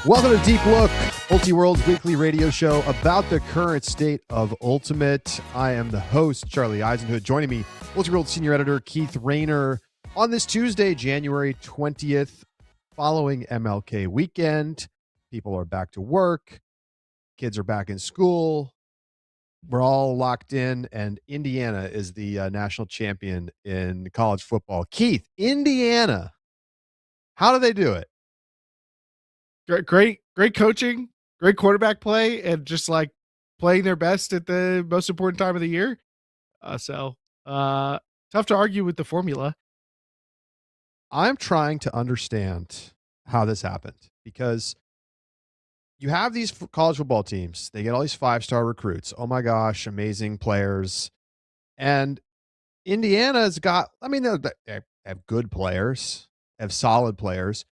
Welcome to Deep Look, Ultiworld's weekly radio show about the current state of Ultimate. I am the host, Charlie Eisenhood. Joining me, Ultiworld senior editor Keith Raynor on this Tuesday, January 20th, following MLK weekend. People are back to work. Kids are back in school. We're all locked in, and Indiana is the national champion in college football. Keith, Indiana, how do they do it? Great coaching, great quarterback play, and just like playing their best at the most important time of the year. So tough to argue with the formula. I'm trying to understand how this happened because you have these college football teams. They get all these five-star recruits. Oh my gosh, amazing players. And Indiana's got, they have good players, have solid players.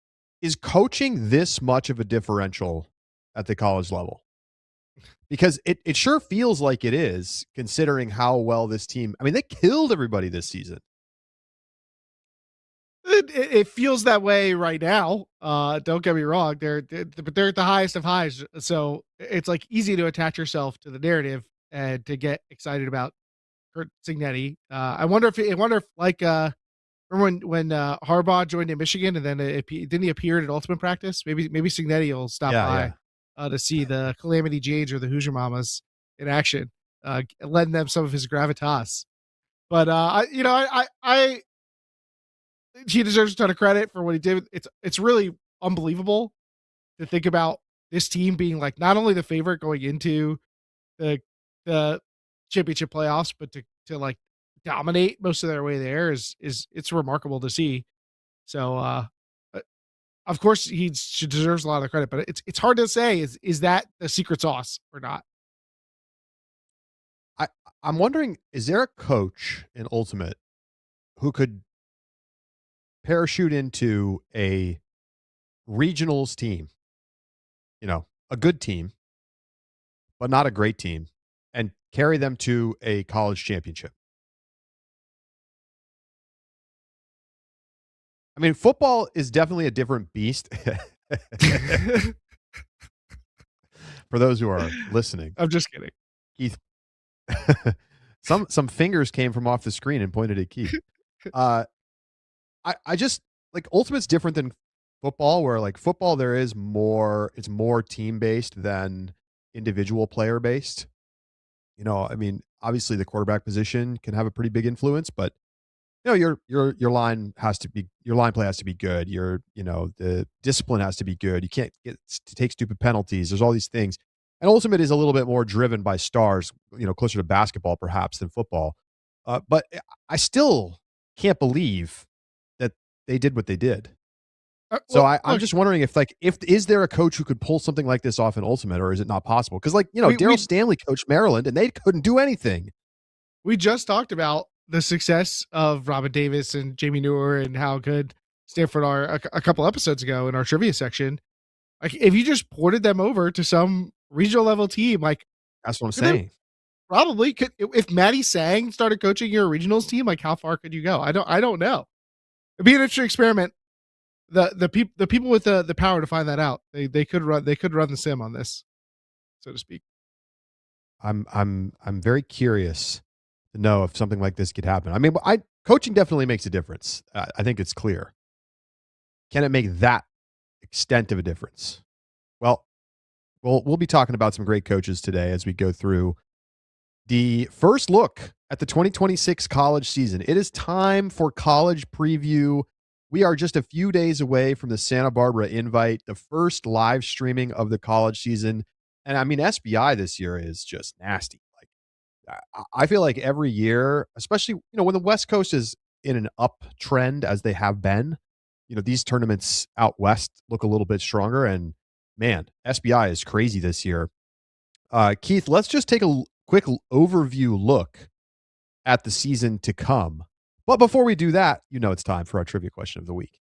Is coaching this much of a differential at the college level? Because it sure feels like it is, considering how well this team, they killed everybody this season. It feels that way right now. Don't get me wrong. But they're at the highest of highs. So it's like easy to attach yourself to the narrative and to get excited about Kurt Cignetti. I wonder if remember when Harbaugh joined in Michigan and then didn't he appear at Ultimate Practice? Maybe Cignetti will stop by to see the Calamity Janes or the Hoosier Mamas in action, lending them some of his gravitas. But he deserves a ton of credit for what he did. It's really unbelievable to think about this team being like not only the favorite going into the championship playoffs, but to like dominate most of their way there is it's remarkable to see. So of course he deserves a lot of credit, but it's hard to say is that the secret sauce or not. I'm wondering, is there a coach in Ultimate who could parachute into a regionals team, a good team, but not a great team, and carry them to a college championship? Football is definitely a different beast. For those who are listening. I'm just kidding. Keith. Some fingers came from off the screen and pointed at Keith. I just like Ultimate's different than football, where like football it's more team based than individual player based. Obviously the quarterback position can have a pretty big influence, but your line play has to be good. The discipline has to be good. You can't take stupid penalties. There's all these things. And Ultimate is a little bit more driven by stars, closer to basketball perhaps than football. But I still can't believe that they did what they did. I'm just wondering if is there a coach who could pull something like this off in Ultimate, or is it not possible? Because Daryl Stanley coached Maryland and they couldn't do anything. We just talked about the success of Robin Davis and Jamie Newer and how good Stanford are a couple episodes ago in our trivia section. Like if you just ported them over to some regional level team, like that's what I'm saying. Probably could, if Matty Sang started coaching your regionals team, like how far could you go? I don't know. It'd be an interesting experiment. The people with the power to find that out, they could run the sim on this, so to speak. I'm very curious to know if something like this could happen. Coaching definitely makes a difference. I think it's clear. Can it make that extent of a difference? Well, we'll be talking about some great coaches today as we go through the first look at the 2026 college season. It is time for college preview. We are just a few days away from the Santa Barbara Invite, the first live streaming of the college season. And SBI this year is just nasty. I feel like every year, especially, when the West Coast is in an uptrend as they have been, these tournaments out West look a little bit stronger, and man, SBI is crazy this year. Keith, let's just take a quick overview look at the season to come. But before we do that, it's time for our trivia question of the week.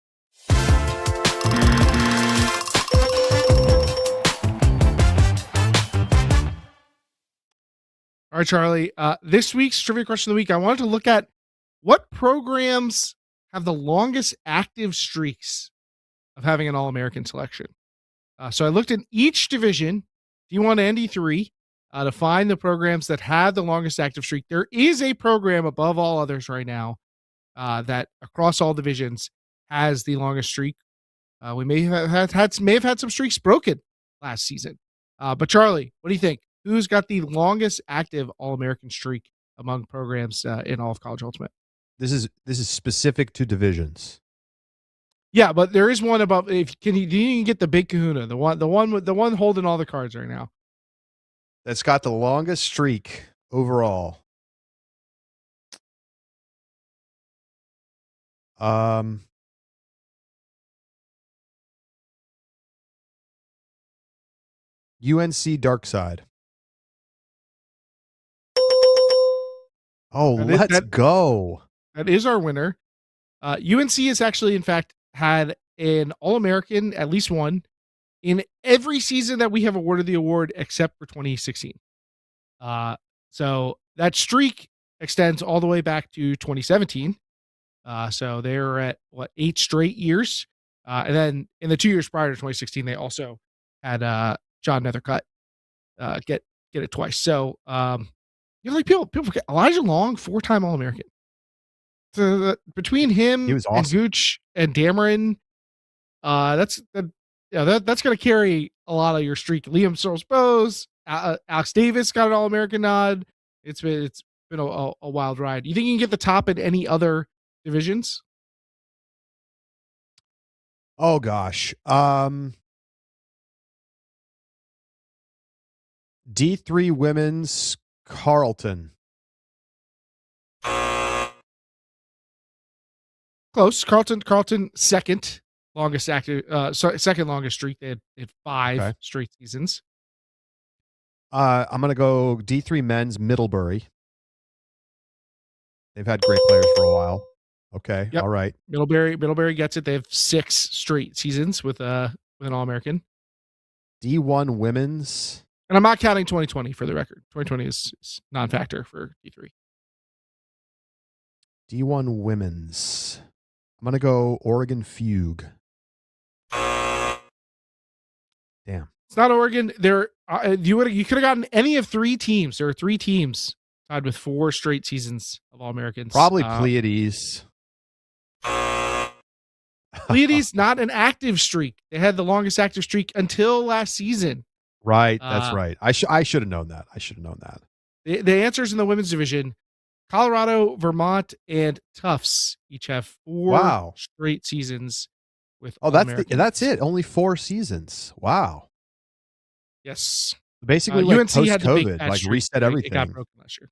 All right, Charlie. This week's trivia question of the week, I wanted to look at what programs have the longest active streaks of having an All-American selection. So I looked in each division, D1 and D3, to find the programs that had the longest active streak. There is a program above all others right now that across all divisions has the longest streak. We may have had some streaks broken last season. But Charlie, what do you think? Who's got the longest active All-American streak among programs in all of College Ultimate? This is specific to divisions. Yeah, but there is one above. If do you get the big Kahuna, the one holding all the cards right now? That's got the longest streak overall. UNC Dark Side. Oh, let's go. That is our winner. UNC has actually, in fact, had an All-American, at least one, in every season that we have awarded the award except for 2016. So that streak extends all the way back to 2017. So they're at 8 straight years. And then in the 2 years prior to 2016, they also had John Nethercutt get it twice. So people forget Elijah Long, 4-time All-American. So between him was awesome. and Gooch and Dameron, that's going to carry a lot of your streak. Liam Searles-Bose, Alex Davis got an All-American nod. It's been a wild ride. You think you can get the top in any other divisions? Oh gosh. D3 women's Carleton. Close. Carleton second longest active second longest streak. They had 5 straight seasons. I'm gonna go D3 men's Middlebury. They've had great players for a while. Okay. Yep. All right. Middlebury gets it. They have 6 straight seasons with an All-American. D1 women's. And I'm not counting 2020 for the record. 2020 is non-factor for D3. D1 women's. I'm going to go Oregon Fugue. Damn. It's not Oregon. You could have gotten any of 3 teams. There are 3 teams tied with 4 straight seasons of All-Americans. Probably Pleiades. Pleiades, not an active streak. They had the longest active streak until last season. Right. That's right. I should have known that. The answers in the women's division: Colorado, Vermont, and Tufts each have 4 straight seasons with. Oh, that's it. Only 4 seasons. Wow. Yes. Basically, UNC had post-COVID, like reset everything. It got broken last year.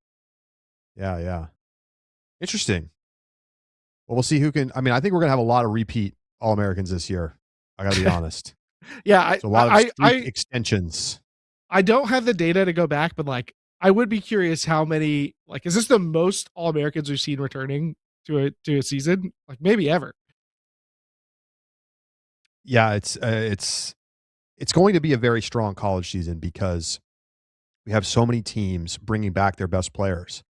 Yeah. Interesting. Well, we'll see who can. I mean, I think we're gonna have a lot of repeat All-Americans this year. I gotta be honest. Yeah, a lot of streak extensions. I don't have the data to go back, but I would be curious how many. Is this the most All-Americans we've seen returning to a season? Maybe ever. Yeah, it's going to be a very strong college season because we have so many teams bringing back their best players,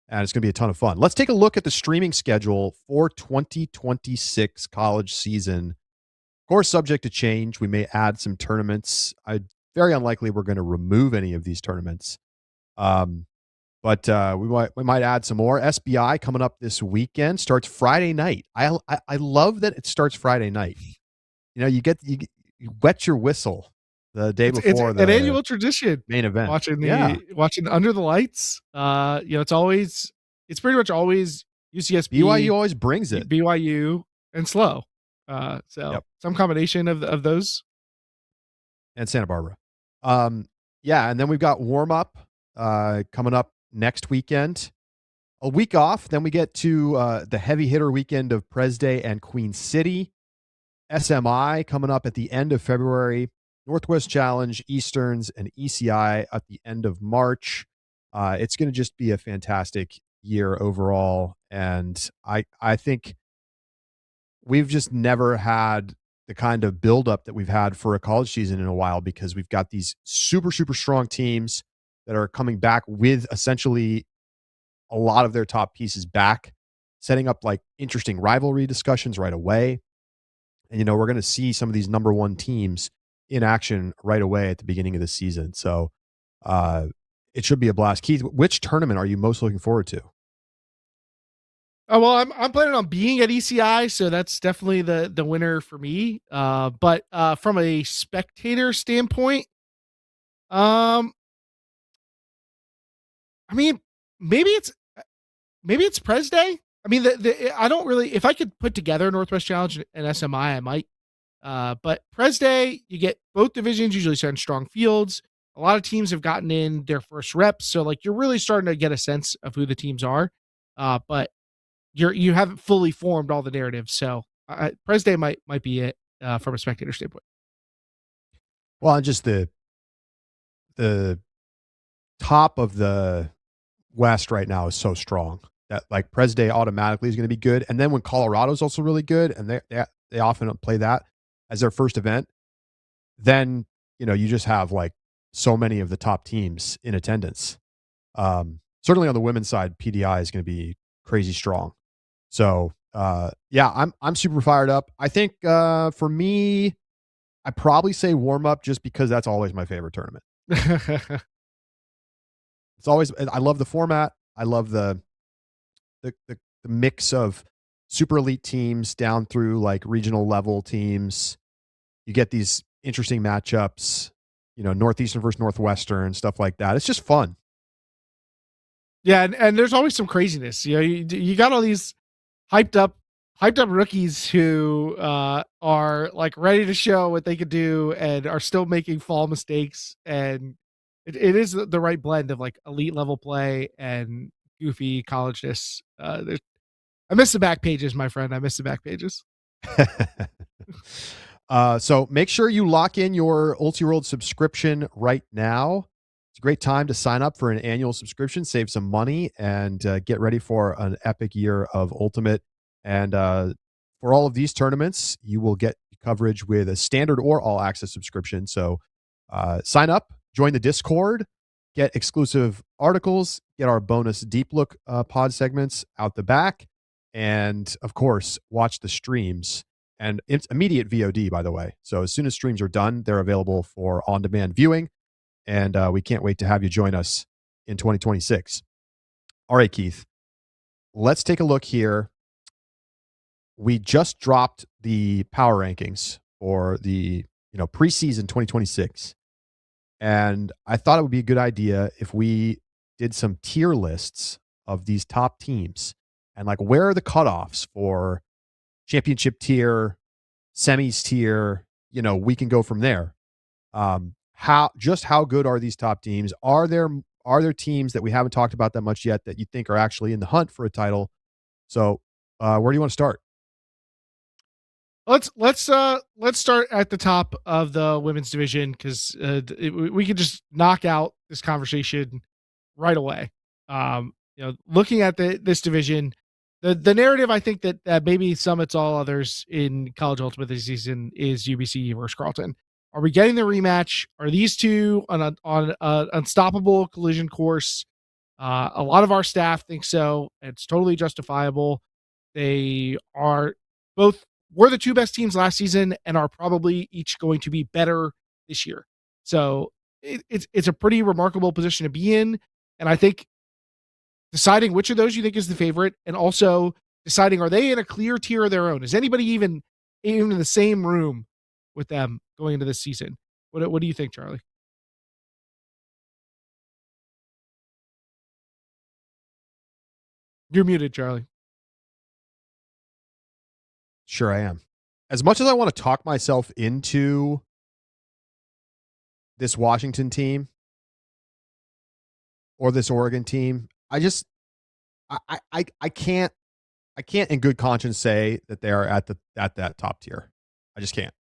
and it's going to be a ton of fun. Let's take a look at the streaming schedule for 2026 college season. Of course, subject to change. We may add some tournaments. Very unlikely we're going to remove any of these tournaments. But we might add some more. SBI coming up this weekend starts Friday night. I love that it starts Friday night. You wet your whistle the day before it's an annual tradition. Main event. Watching Under the Lights. It's pretty much always UCSB. BYU always brings it. BYU and SLO. Some combination of those. And Santa Barbara. And then we've got warm up coming up next weekend. A week off, then we get to the heavy hitter weekend of Pres Day and Queen City. SMI coming up at the end of February. Northwest Challenge, Easterns, and ECI at the end of March. It's going to just be a fantastic year overall. And I think we've just never had the kind of buildup that we've had for a college season in a while, because we've got these super, super strong teams that are coming back with essentially a lot of their top pieces back, setting up interesting rivalry discussions right away. And, we're going to see some of these number 1 teams in action right away at the beginning of the season. So uh, it should be a blast. Keith, which tournament are you most looking forward to? Oh well, I'm planning on being at ECI, so that's definitely the winner for me. But from a spectator standpoint, um, I mean, maybe it's maybe it's Pres Day. I mean, I don't really. If I could put together Northwest Challenge and SMI, I might. But Pres Day, you get both divisions usually send strong fields. A lot of teams have gotten in their first reps, so like you're really starting to get a sense of who the teams are. But you haven't fully formed all the narratives, so Pres Day might be it from a spectator standpoint. Well, and just the top of the West right now is so strong that like Pres Day automatically is going to be good. And then when Colorado's also really good, and they often play that as their first event, then you just have like so many of the top teams in attendance. Certainly on the women's side, PDI is going to be crazy strong. So yeah, I'm super fired up. I think for me, I probably say warm up just because that's always my favorite tournament. It's always I love the format. I love the mix of super elite teams down through like regional level teams. You get these interesting matchups, Northeastern versus Northwestern, stuff like that. It's just fun. Yeah, and there's always some craziness. You got all these hyped up rookies who are like ready to show what they could do and are still making fall mistakes. And it is the right blend of like elite level play and goofy collegeness. I miss the back pages, my friend. I miss the back pages. So make sure you lock in your Ultiworld subscription right now. It's a great time to sign up for an annual subscription, save some money, and get ready for an epic year of Ultimate. And for all of these tournaments, you will get coverage with a standard or all access subscription. So sign up, join the Discord, get exclusive articles, get our bonus deep look pod segments out the back, and of course, watch the streams. And it's immediate VOD, by the way. So as soon as streams are done, they're available for on-demand viewing. And we can't wait to have you join us in 2026. All right, Keith, let's take a look here. We just dropped the power rankings for the preseason 2026. And I thought it would be a good idea if we did some tier lists of these top teams and like where are the cutoffs for championship tier, semis tier, we can go from there. How good are these top teams? Are there teams that we haven't talked about that much yet that you think are actually in the hunt for a title? So, where do you want to start? Let's start at the top of the women's division because we could just knock out this conversation right away. Looking at this division, the narrative I think that maybe summits all others in college ultimate this season is UBC versus Carleton. Are we getting the rematch? Are these two on an unstoppable collision course? A lot of our staff think so. It's totally justifiable. They are both were the two best teams last season and are probably each going to be better this year. So it's a pretty remarkable position to be in. And I think deciding which of those you think is the favorite and also deciding are they in a clear tier of their own? Is anybody even in the same room with them going into this season? What do you think, Charlie? You're muted, Charlie. Sure, I am. As much as I want to talk myself into this Washington team or this Oregon team, I can't in good conscience say that they are at that top tier. I just can't.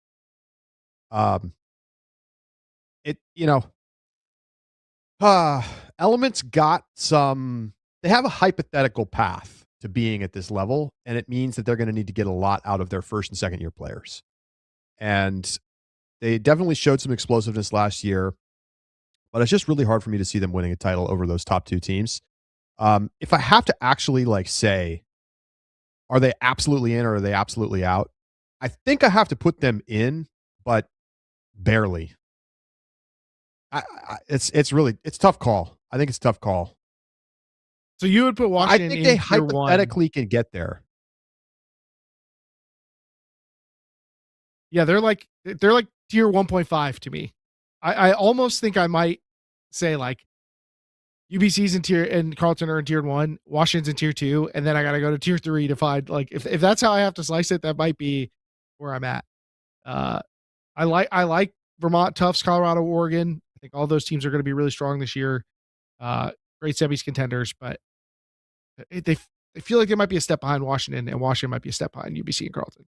Elements got some. They have a hypothetical path to being at this level, and it means that they're going to need to get a lot out of their first and second year players. And they definitely showed some explosiveness last year, but it's just really hard for me to see them winning a title over those top two teams. If I have to actually like say, are they absolutely in or are they absolutely out? I think I have to put them in, but barely. It's really it's tough call. I think it's a tough call. So you would put I Washington think they in tier 1. hypothetically can get there. Yeah, they're like tier 1.5 to me. I almost think I might say like UBC's in tier and Carlton are in tier 1, Washington's in tier 2, and then I gotta go to tier 3 to find like if that's how I have to slice it, that might be where I'm at. Uh, I like Vermont, Tufts, Colorado, Oregon. I think all those teams are going to be really strong this year. Uh, Great semis contenders, but they feel like they might be a step behind Washington, and Washington might be a step behind UBC and Carleton.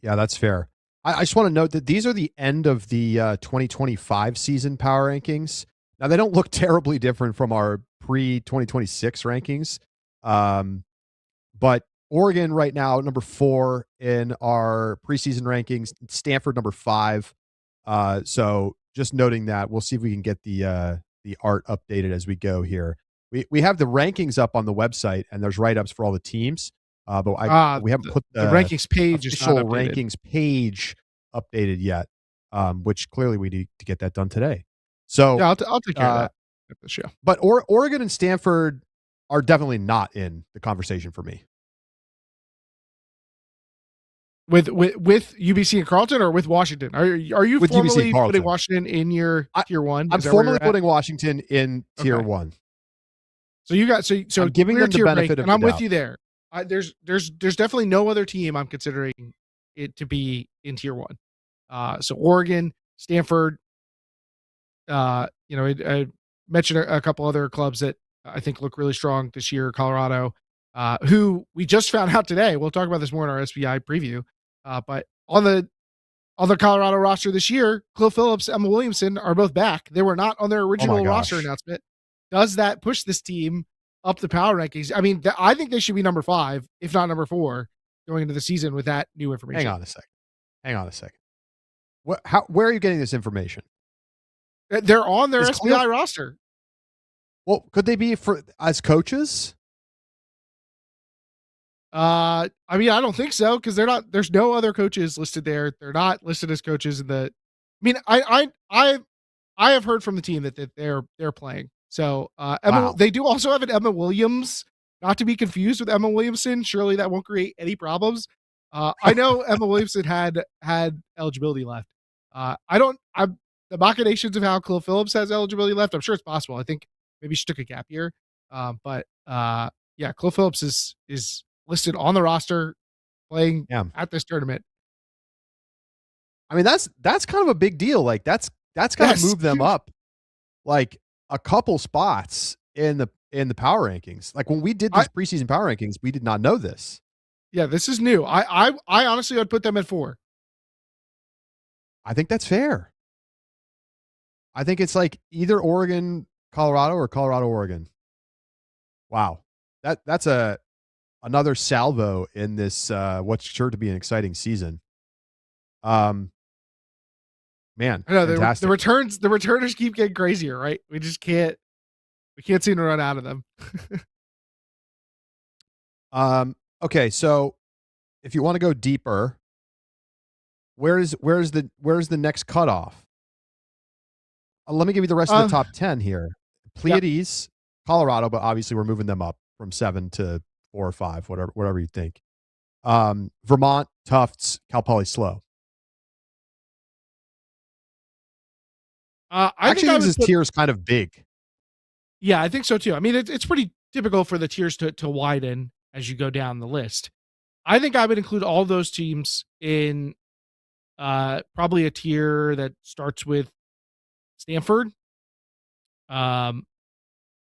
Yeah, that's fair. I just want to note that these are the end of the 2025 season power rankings. Now, they don't look terribly different from our pre 2026 rankings. But Oregon right now, number 4 in our preseason rankings, Stanford, number 5. So just noting that, we'll see if we can get the art updated as we go here. We have the rankings up on the website, and there's write-ups for all the teams. But we haven't put The rankings page is not official updated. rankings page updated yet, which clearly we need to get that done today. So, Yeah, I'll take care of that at the show. but Oregon and Stanford are definitely not in the conversation for me. With UBC and Carleton or with Washington? Are you With UBC and formally Carleton. putting Washington in your tier 1? I'm Is that where formally you're at? putting Washington in tier Okay. 1. So you got so I'm giving clear them the tier benefit break, of and the I'm with doubt. you there. There's definitely no other team I'm considering it to be in tier 1. So Oregon, Stanford, I mentioned a couple other clubs that I think look really strong this year. Colorado, who we just found out today. We'll talk about this more in our SBI preview. But on the Colorado roster this year, Clill Phillips, Emma Williamson are both back. They were not on their Oh my original roster gosh. announcement. Does that push this team up the power rankings? I mean, I think they should be number 5, if not number 4, going into the season with that new Hang information. on a second. Hang on a second. Where are you getting this information? They're on their Is Clear SBI roster. Well, could they be as coaches? I mean, I don't think so because they're not. There's no other coaches listed there. They're not listed as coaches in the. I mean, I have heard from the team that they're playing. So Wow. they do also have an Emma Williams, not to be confused with Emma Williamson. Surely that won't create any problems. I know Emma Williamson had eligibility left. I don't. I'm the machinations of how Clill Phillips has eligibility left. I'm sure it's possible. I think maybe she took a gap year. But yeah, Clill Phillips is listed on the roster playing Yeah. at this tournament. I mean, that's kind of a big deal. Like that's got to Yes, move them huge. up like a couple spots in the power rankings. Like when we did I these preseason power rankings, we did not know this. Yeah, this is new. I honestly would put them at 4. I think that's fair. I think it's like either Oregon, Colorado, or Colorado, Oregon. Wow. That's another salvo in this what's sure to be an exciting season. Man, I know fantastic. the returners keep getting crazier, right? We just can't seem to run out of them. Okay, so if you want to go deeper, where's the next cutoff? Let me give you the rest of the top 10 here. Pleiades, Colorado, but obviously we're moving them up from 7 to 4 or 5, whatever you think. Vermont, Tufts, Cal Poly Slow. I think this tier is kind of big. Yeah, I think so too. I mean, it's pretty typical for the tiers to widen as you go down the list. I think I would include all those teams in probably a tier that starts with Stanford. And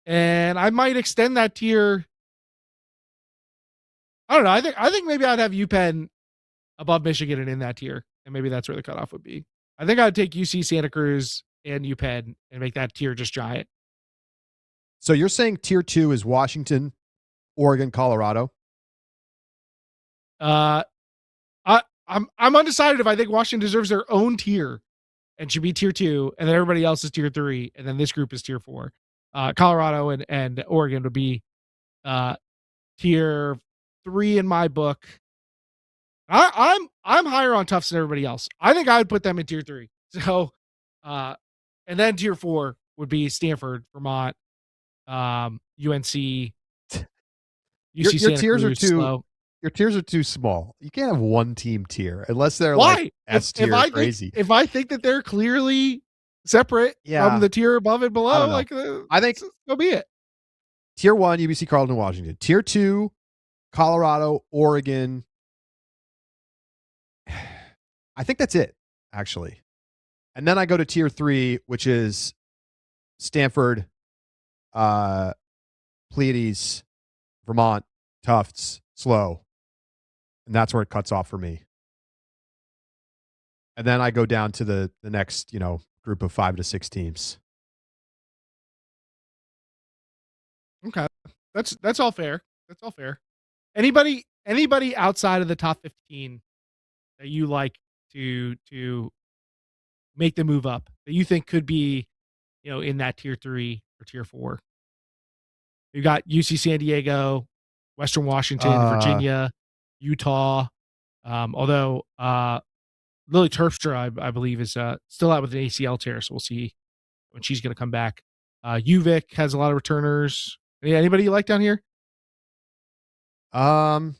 I might extend that tier. I don't know. I think maybe I'd have UPenn above Michigan and in that tier, and maybe that's where the cutoff would be. I think I'd take UC Santa Cruz and UPenn and make that tier just giant. So you're saying tier 2 is Washington, Oregon, Colorado? I'm undecided if I think Washington deserves their own tier and should be tier 2, and then everybody else is tier 3, and then this group is tier 4. Colorado and Oregon would be tier 3 in my book. I'm higher on Tufts than everybody else. I think I would put them in tier 3. So, and then tier 4 would be Stanford, Vermont, UNC, Your UC your Santa tiers are Cruz, too slow. your tiers are too small. You can't have one team tier unless they're like Why? S If tier I think crazy. if I think that they're clearly separate from Yeah, the tier above and I don't below, know. like, I think so be it. tier 1, UBC Carleton, Washington. Tier 2, Colorado, Oregon. I think that's it, actually. And then I go to tier 3, which is Stanford, uh, Pleiades, Vermont, Tufts, Slow. And that's where it cuts off for me. And then I go down to the next, group of 5 to 6 teams. Okay. That's all fair. That's all fair. Anybody outside of the top 15 that you like to make the move up that you think could be, in that tier 3 or tier 4? You got UC San Diego, Western Washington, Uh, Virginia, Utah. Although Lily Terpstra, I believe, is still out with an ACL tear, so we'll see when she's going to come back. UVic has a lot of returners. Anybody you like down here? um,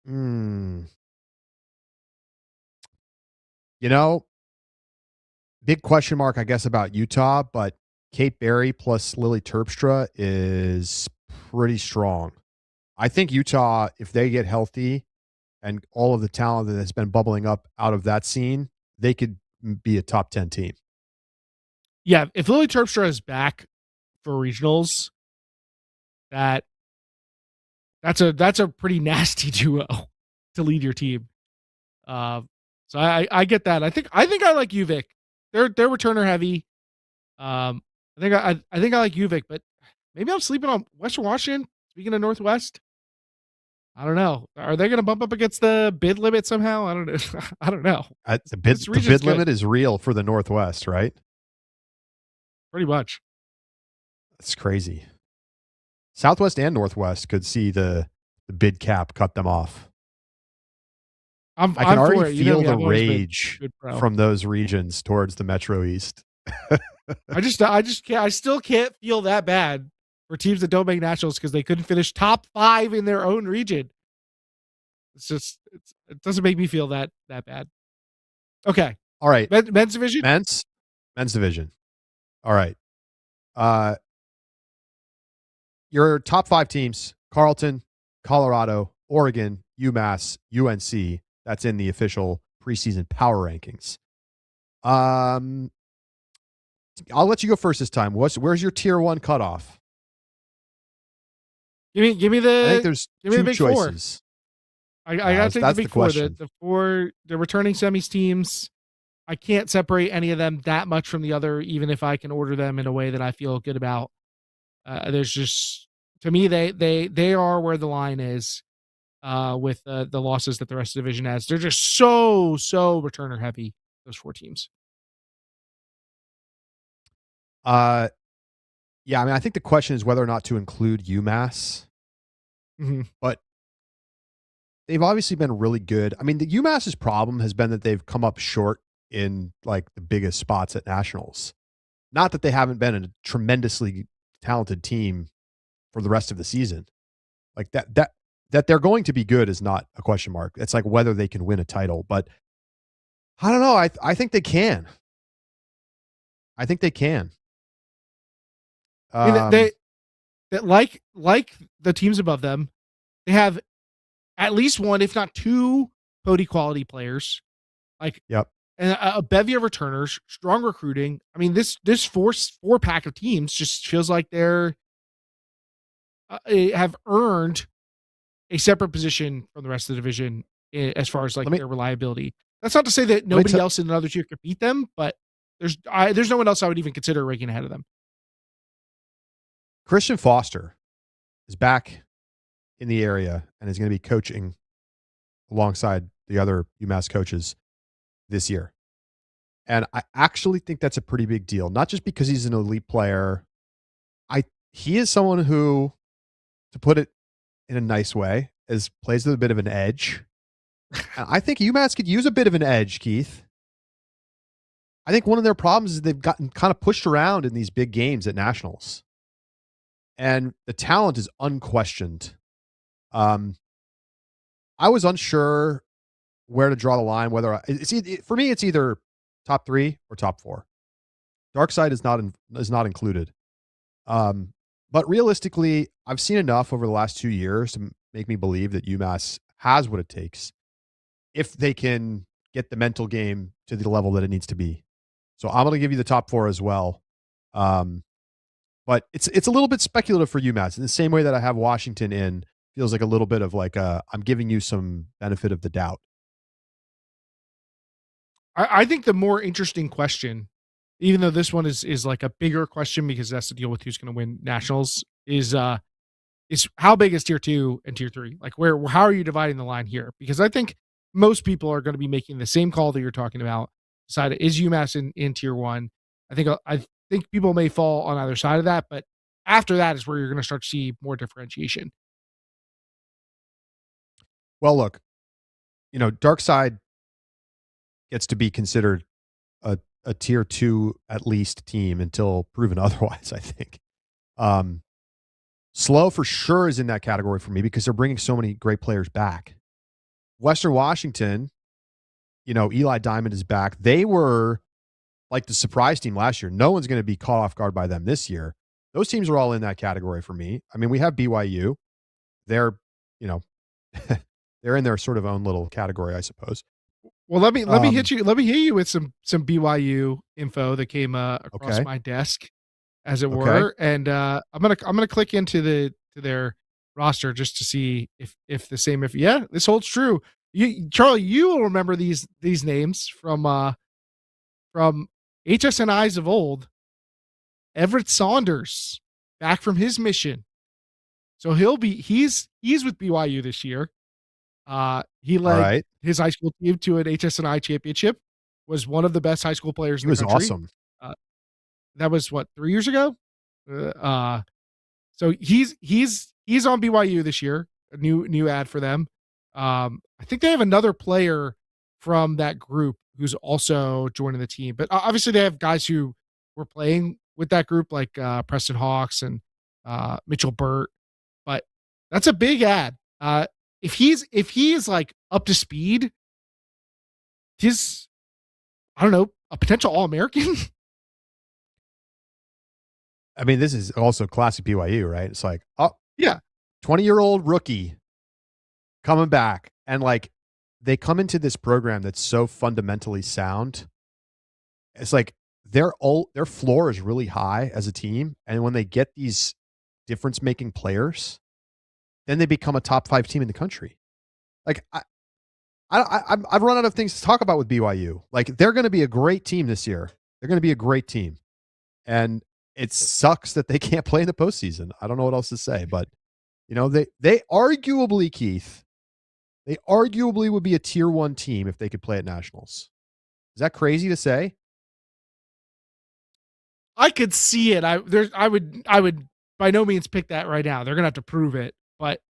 hmm. You know, big question mark, I guess, about Utah, but Kate Berry plus Lily Terpstra is pretty strong. I think Utah, if they get healthy and all of the talent that has been bubbling up out of that scene, they could be a top 10 team. Yeah, if Lily Terpstra is back for regionals, that's a pretty nasty duo to lead your team. So I get that. I think I like UVic. They're returner heavy. I think I like UVic, but maybe I'm sleeping on Western Washington. Speaking of Northwest, I don't know. Are they going to bump up against the bid limit somehow? I don't know. I don't know. This The region's bid good, limit is real for the Northwest, right? pretty much. That's crazy. Southwest and Northwest could see the bid cap cut them off. I can I'm for already it. You know feel me. the I've always been rage good pro. from those regions towards the Metro East. I just can't. I still can't feel that bad for teams that don't make nationals because they couldn't finish top 5 in their own region. It doesn't make me feel that bad. Okay, All right. men's division. Men's division. All right. Uh, your top 5 teams: Carleton, Colorado, Oregon, UMass, UNC. That's in the official preseason power rankings. I'll let you go first this time. Where's your tier 1 cutoff? Give me I think the there's give me the 2 big 4. choices. I gotta take the That's big the 4. question. The returning semis teams. I can't separate any of them that much from the other, even if I can order them in a way that I feel good about. There's just, to me, they are where the line is with the losses that the rest of the division has. They're just so returner heavy. Those 4 teams. Yeah, I mean, I think the question is whether or not to include UMass, Mm-hmm. but they've obviously been really good. I mean, the UMass's problem has been that they've come up short in like the biggest spots at nationals. Not that they haven't been a tremendously talented team for the rest of the season. Like that they're going to be good is not a question mark. It's like whether they can win a title, but I don't know. I think they can. I think they can. I mean, that like the teams above them, they have at least one, if not 2, Pody quality players. Like, Yep. and a bevy of returners, strong recruiting. I mean, this 4-pack of teams just feels like they're have earned a separate position from the rest of the division as far as like their reliability. That's not to say that nobody else in another tier could beat them, but there's no one else I would even consider ranking ahead of them. Christian Foster is back in the area and is going to be coaching alongside the other UMass coaches this year. And I actually think that's a pretty big deal, not just because he's an elite player. He is someone who, to put it in a nice way, plays with a bit of an edge. And I think UMass could use a bit of an edge, Keith. I think one of their problems is they've gotten kind of pushed around in these big games at nationals, and the talent is unquestioned. I was unsure where to draw the line. Whether for me, it's either top 3 or top 4. Dark side is not included. But realistically, I've seen enough over the last 2 years to make me believe that UMass has what it takes if they can get the mental game to the level that it needs to be. So I'm going to give you the top 4 as well. But it's a little bit speculative for UMass in the same way that I have Washington in. Feels like a little bit of like I'm giving you some benefit of the doubt. I think the more interesting question, even though this one is like a bigger question because it has to deal with who's going to win nationals, is how big is tier 2 and tier 3? Like how are you dividing the line here? Because I think most people are going to be making the same call that you're talking about. Decide, is UMass in tier 1? I think people may fall on either side of that, but after that is where you're going to start to see more differentiation. Well, look, Dark Side gets to be considered a tier 2 at least team until proven otherwise, I think. Slow for sure is in that category for me because they're bringing so many great players back. Western Washington, Eli Diamond is back. They were like the surprise team last year. No one's going to be caught off guard by them this year. Those teams are all in that category for me. I mean, we have BYU. They're, they're in their sort of own little category, I suppose. Well, let me hit you with some BYU info that came across my desk, as it were, and I'm gonna click into their roster just to see if the same this holds true. Charlie, you will remember these names from HSNIs of old. Everett Saunders back from his mission, so he's with BYU this year. He led his high school team to an HSNI championship, was one of the best high school players in the country. He was awesome. That was 3 years ago? So he's on BYU this year, a new ad for them. I think they have another player from that group who's also joining the team, but obviously they have guys who were playing with that group like Preston Hawks and Mitchell Burt, but that's a big ad. If he's like up to speed, I don't know, a potential All-American. I mean, this is also classic BYU, right? It's like, 20-year-old rookie coming back, and like they come into this program that's so fundamentally sound. It's like their floor is really high as a team, and when they get these difference-making players, then they become a top 5 team in the country. Like I've run out of things to talk about with BYU. Like they're going to be a great team this year. They're going to be a great team, and it sucks that they can't play in the postseason. I don't know what else to say, but they arguably, Keith, they arguably would be a tier 1 team if they could play at nationals. Is that crazy to say? I could see it. I would by no means pick that right now. They're gonna have to prove it, but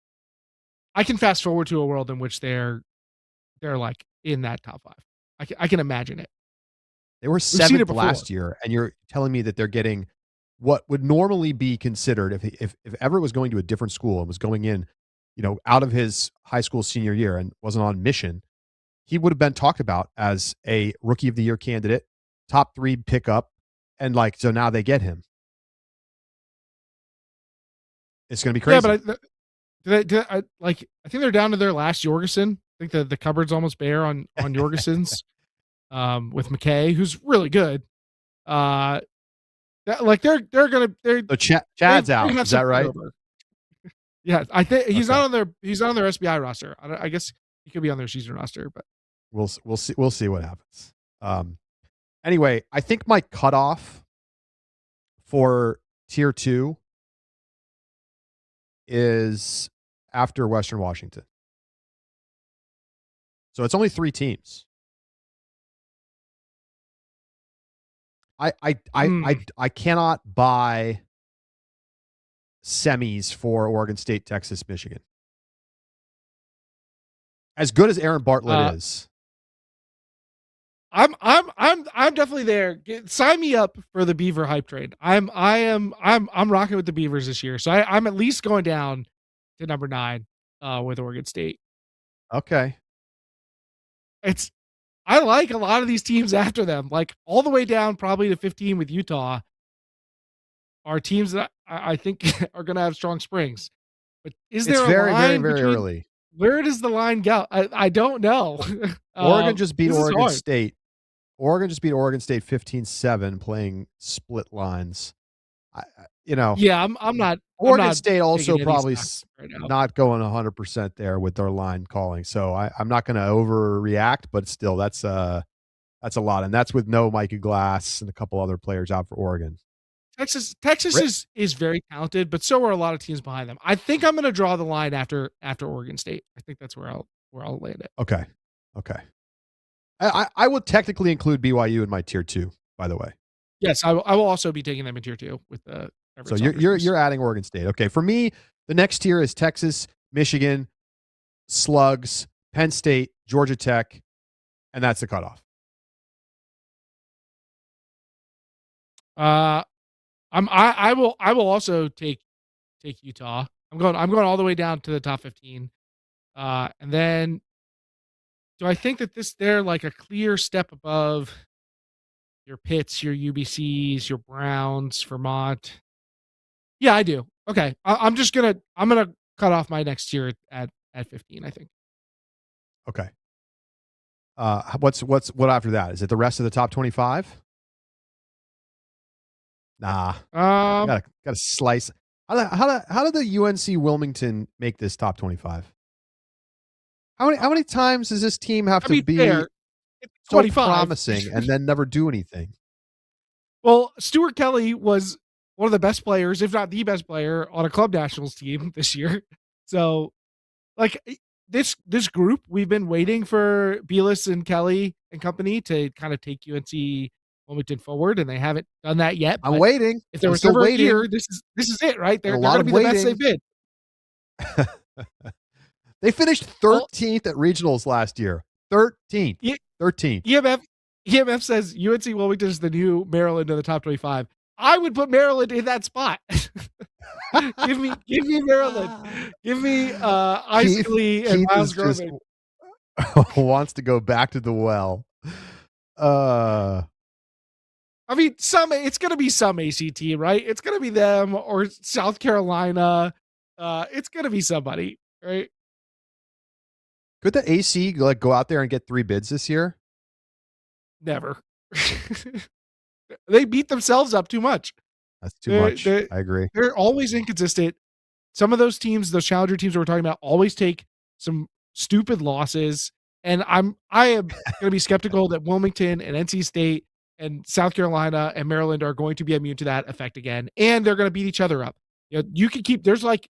I can fast forward to a world in which they're like in that top 5. I can imagine it. They were 7th last year, and you're telling me that they're getting what would normally be considered if Everett was going to a different school and was going in, out of his high school senior year and wasn't on mission, he would have been talked about as a rookie of the year candidate, top 3 pickup, and so now they get him. It's going to be crazy. Yeah, but I think they're down to their last Jorgensen. I think the cupboard's almost bare on Jorgensen's with McKay, who's really good. They're Chad's out. Is that right? Yeah, I think he's not on their SBI roster. I guess he could be on their season roster, but we'll see what happens. Anyway, I think my cutoff for tier 2 is after Western Washington. So it's only 3 teams. I cannot buy semis for Oregon State, Texas, Michigan. As good as Aaron Bartlett Uh, is, I'm definitely there. Sign me up for the Beaver hype train. I'm rocking with the Beavers this year. So I'm at least going down to number 9 with Oregon State. okay. It's I like a lot of these teams after them, like all the way down probably to 15 with Utah are teams that I think are going to have strong springs. But is It's there a very, very, line very between early. where does the line go? I don't know. Oregon just beat This is Oregon hard. State. Oregon just beat Oregon State 15-7 playing split lines. You know, Yeah, I'm Oregon not State also taking any probably stock right now. not going 100% there with their line calling. So I'm not going to overreact, but still, that's a lot, and that's with no Micah Glass and a couple other players out for Oregon. Texas is very talented, but so are a lot of teams behind them. I think I'm going to draw the line after Oregon State. I think that's where I'll land it. Okay, okay. I would technically include BYU in my tier 2, by the way. Yes, I will also be taking them in tier 2 with the So Everett you're adding Oregon State. Okay, for me, the next tier is Texas, Michigan, Slugs, Penn State, Georgia Tech, and that's the cutoff. I will also take Utah. I'm going all the way down to the top 15. And then do I think that they're like a clear step above your Pitts, your UBCs, your Browns, Vermont? Yeah, I do. Okay. I'm gonna cut off my next tier at 15, I think. Okay. What after that? Is it the rest of the top 25? Nah, Um, gotta slice. How did the UNC Wilmington make this top 25? How many times does this team have I to mean, be fair. It's so 25. promising and then never do anything? Well, Stuart Kelly was one of the best players, if not the best player, on a club nationals team this year. So, like this group, we've been waiting for Belis and Kelly and company to kind of take UNC Wilmington forward, and they haven't done that yet. I'm But waiting. if there I'm was still ever a waiting. year, this is it, right? And a They're lot going to of be the best they've waiting. been. They finished Well, 13th at regionals last year. 13th. 13th. EMF says UNC Wilmington is the new Maryland in the top 25. I would put Maryland in that spot. give me Maryland. Give me Isaac Lee and Keith Miles is just Groban. wants to go back to the well. I mean, it's going to be some ACT, right? It's going to be them or South Carolina. It's going to be somebody, right? Could the AC like go out there and get 3 bids this year? Never. They beat themselves up too much. That's too much. I agree. They're always inconsistent. Some of those teams, those challenger teams that we're talking about, always take some stupid losses. And I am going to be skeptical that Wilmington and NC State and South Carolina and Maryland are going to be immune to that effect again. And they're going to beat each other up. You know, you can there's like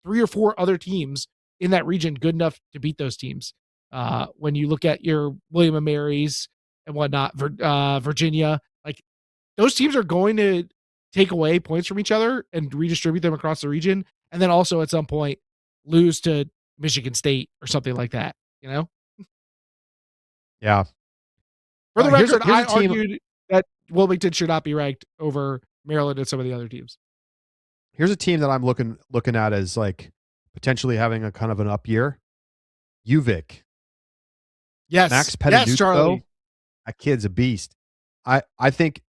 3 or 4 other teams in that region good enough to beat those teams. When you look at your William and Mary's and whatnot, Virginia, like those teams are going to take away points from each other and redistribute them across the region. And then also at some point lose to Michigan State or something like that, you know? Yeah. For the record, I here's a team, argued that Wilmington should not be ranked over Maryland and some of the other teams. Here's a team that I'm looking at as like potentially having a kind of an up year. UVic. Yes. Max Petituzzo. Yes, Charlie. That kid's a beast. I think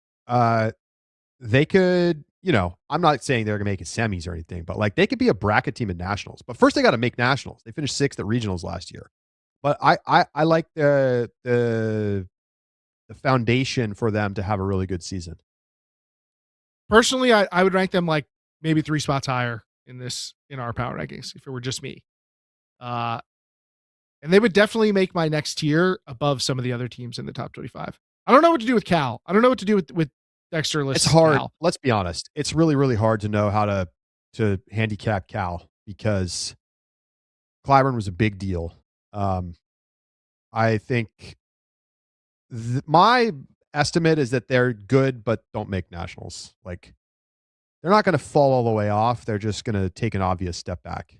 they could, you know, I'm not saying they're going to make it semis or anything, but like they could be a bracket team at nationals. But first they got to make nationals. They finished 6th at regionals last year. But I like the foundation for them to have a really good season. Personally, I would rank them like maybe 3 spots higher in our power rankings if it were just me. And they would definitely make my next tier above some of the other teams in the top 25. I don't know what to do with Cal. I don't know what to do with Dexter List. It's hard. Cal. Let's be honest. It's really, really hard to know how to handicap Cal because Clyburn was a big deal. I think my estimate is that they're good, but don't make nationals. Like they're not going to fall all the way off. They're just going to take an obvious step back.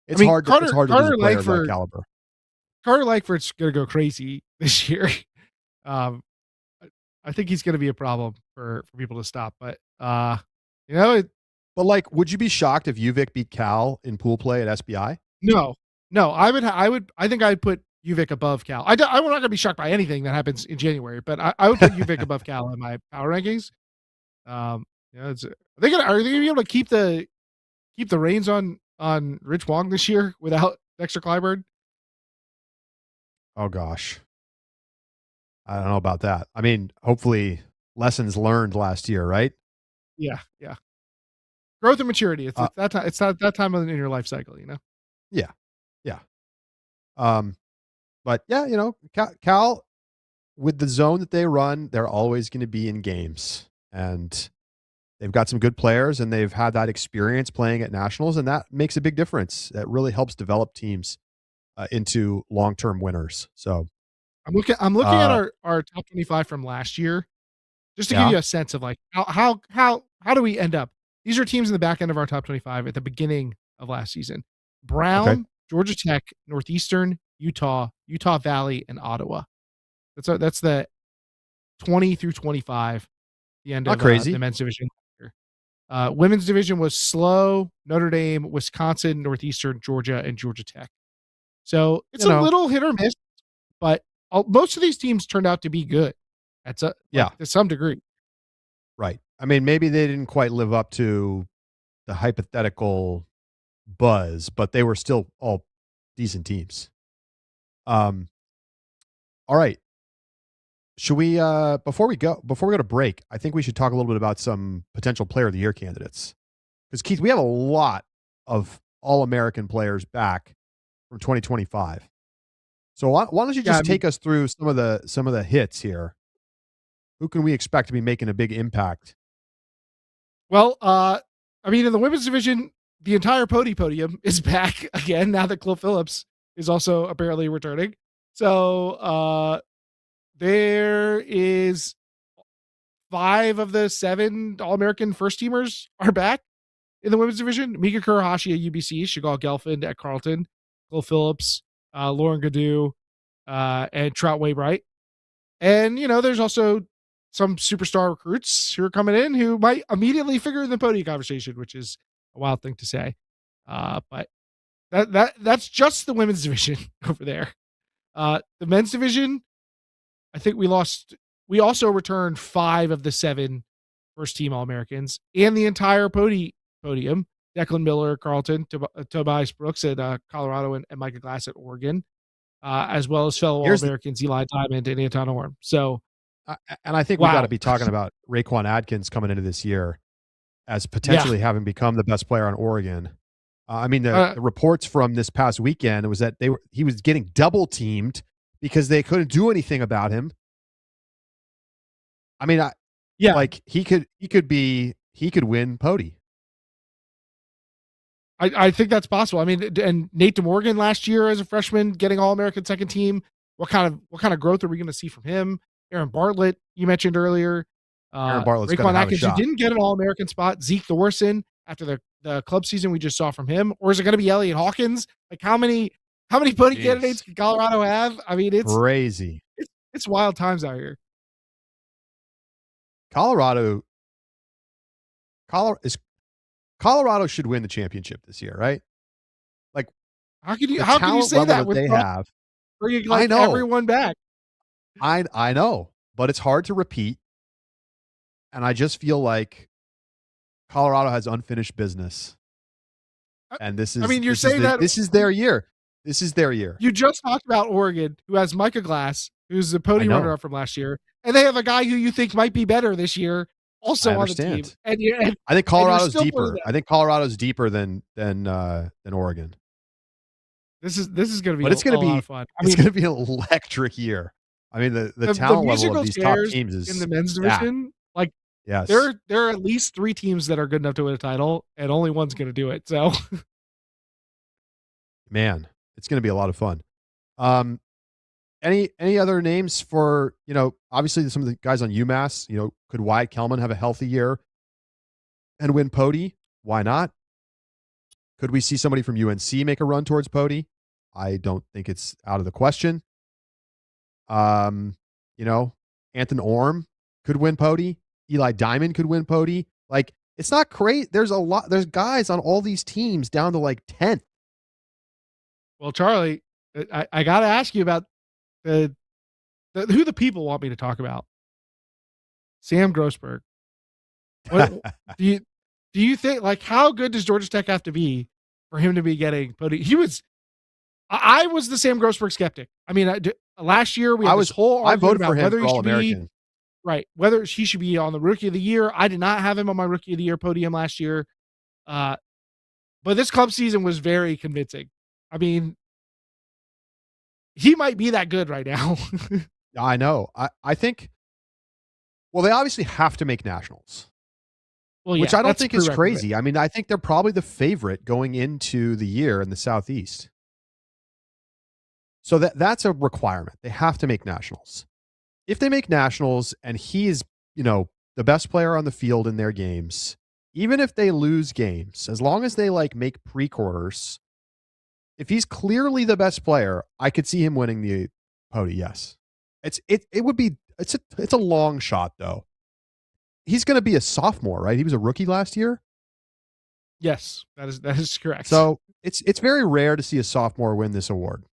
It's hard. It's hard to lose a player of that caliber. Carter Langford's gonna go crazy this year. Um, I think he's gonna be a problem for people to stop. But you know, But like, would you be shocked if UVic beat Cal in pool play at SBI? no, no, I think I'd put UVic above Cal. I'm not gonna be shocked by anything that happens in January, but I would put UVic above Cal in my power rankings. Are they gonna be able to keep the reins on Rich Wong this year without Dexter Clyburn? Oh gosh, I don't know about that. I mean, hopefully lessons learned last year, right? Yeah, yeah. Growth and maturity. Uh, It's that time in your life cycle, you know? yeah, yeah. Um, but yeah, Cal with the zone that they run, they're always going to be in games, and they've got some good players, and they've had that experience playing at nationals, and that makes a big difference. That really helps develop teams into long-term winners. So, I'm looking at uh, our top 25 from last year just to give yeah, you a sense of like how do we end up? These are teams in the back end of our top 25 at the beginning of last season. okay, Brown, Georgia Tech, Northeastern, Utah, Utah Valley, and Ottawa. That's the 20 through 25, the end not of the crazy. men's division. Women's division was slow. Notre Dame, Wisconsin, Northeastern, Georgia, and Georgia Tech. So it's You a know, little hit or miss, but most of these teams turned out to be good. yeah, To some degree. right. I mean, maybe they didn't quite live up to the hypothetical buzz, but they were still all decent teams. Um, all right. Should we before we go to break, I think we should talk a little bit about some potential player of the year candidates. Because Keith, we have a lot of all-American players back from 2025. So why don't you Yeah, I just mean, take us through some of the hits here? Who can we expect to be making a big impact? well, in the women's division, the entire podium is back again now that Chloe Phillips is also apparently returning. So there is 5 of the 7 All American first teamers are back in the women's division. Mika Kurahashi at UBC, Shigal Gelfand at Carleton, Chloe Phillips, Lauren Gaddu, and Trout Waybright. And, there's also some superstar recruits who are coming in who might immediately figure in the podium conversation, which is a wild thing to say. But that's just the women's division over there. The men's division, I think we also returned 5 of the 7 first team All Americans and the entire podium. Declan Miller, Carleton, Tobias Brooks at Colorado, and Micah Glass at Oregon, as well as fellow All Here's the Americans Eli Diamond and Anton Orm. So, and I think we got to wow. be talking about Raekwon Adkins coming into this year as Yeah. potentially having become the best player on Oregon. I mean, the, Uh, the reports from this past weekend was that he was getting double teamed because they couldn't do anything about him. I mean, yeah. like he could win Pody. I think that's possible. I mean, and Nate DeMorgan last year as a freshman getting All American second team. What kind of growth are we going to see from him? Aaron Bartlett, you mentioned earlier. Aaron Bartlett's going Raekwon to have a Atkins, who shot. didn't get an All American spot. Zeke Thorson after the club season we just saw from him, or is it going to be Elliot Hawkins? Like how many pony candidates Jeez. can Colorado have? I mean, Crazy. it's wild times out here. Colorado, Colorado should win the championship this year, right? Like the How can you talent say level that that with they have. bringing I like know. everyone back? I know, but it's hard to repeat. And I just feel like Colorado has unfinished business. I, And this I is mean, you're this is saying the that this is their year. This is their year. you just talked about Oregon, who has Micah Glass, who's the I podium know. runner-up from last year, and they have a guy who you think might be better this year, I also on the team, understand. and you're I think and you're Colorado's still putting deeper. that. I think Colorado's deeper than Oregon. This is going to be But a lot of fun. I it's mean, gonna be an electric year. I mean, the the talent level of musical these top chairs teams in is the men's yeah, division, like yes. there are at least 3 teams that are good enough to win a title, and only one's going to do it. So, Man, it's gonna be a lot of fun. Um, any other names for, obviously some of the guys on UMass, could Wyatt Kelman have a healthy year and win Pody? Why not? Could we see somebody from UNC make a run towards Pody? I don't think it's out of the question. Um, you know, Anton Orm could win Pody. Eli Diamond could win Pody. Like, it's not great. There's guys on all these teams down to like 10th. Well, Charlie, I got to ask you about who the people want me to talk about. Sam Grossberg. What do you think, like, how good does Georgia Tech have to be for him to be getting Pody? I was the Sam Grossberg skeptic. I mean, last year we had this whole I argument voted about for him whether for he All should be American. right, whether he should be on the Rookie of the Year. I did not have him on my Rookie of the Year podium last year. But this club season was very convincing. I mean, he might be that good right now. I know. I think. Well, they obviously have to make nationals. Well, yeah, which I don't that's think is prerequisite. crazy. I mean, I think they're probably the favorite going into the year in the Southeast. So that's a requirement. They have to make nationals. If they make nationals and he is, the best player on the field in their games, even if they lose games, as long as they like make pre-quarters, if he's clearly the best player, I could see him winning the Pody. Yes. It's a long shot though. He's going to be a sophomore, right? He was a rookie last year. Yes, that is correct. So it's very rare to see a sophomore win this award.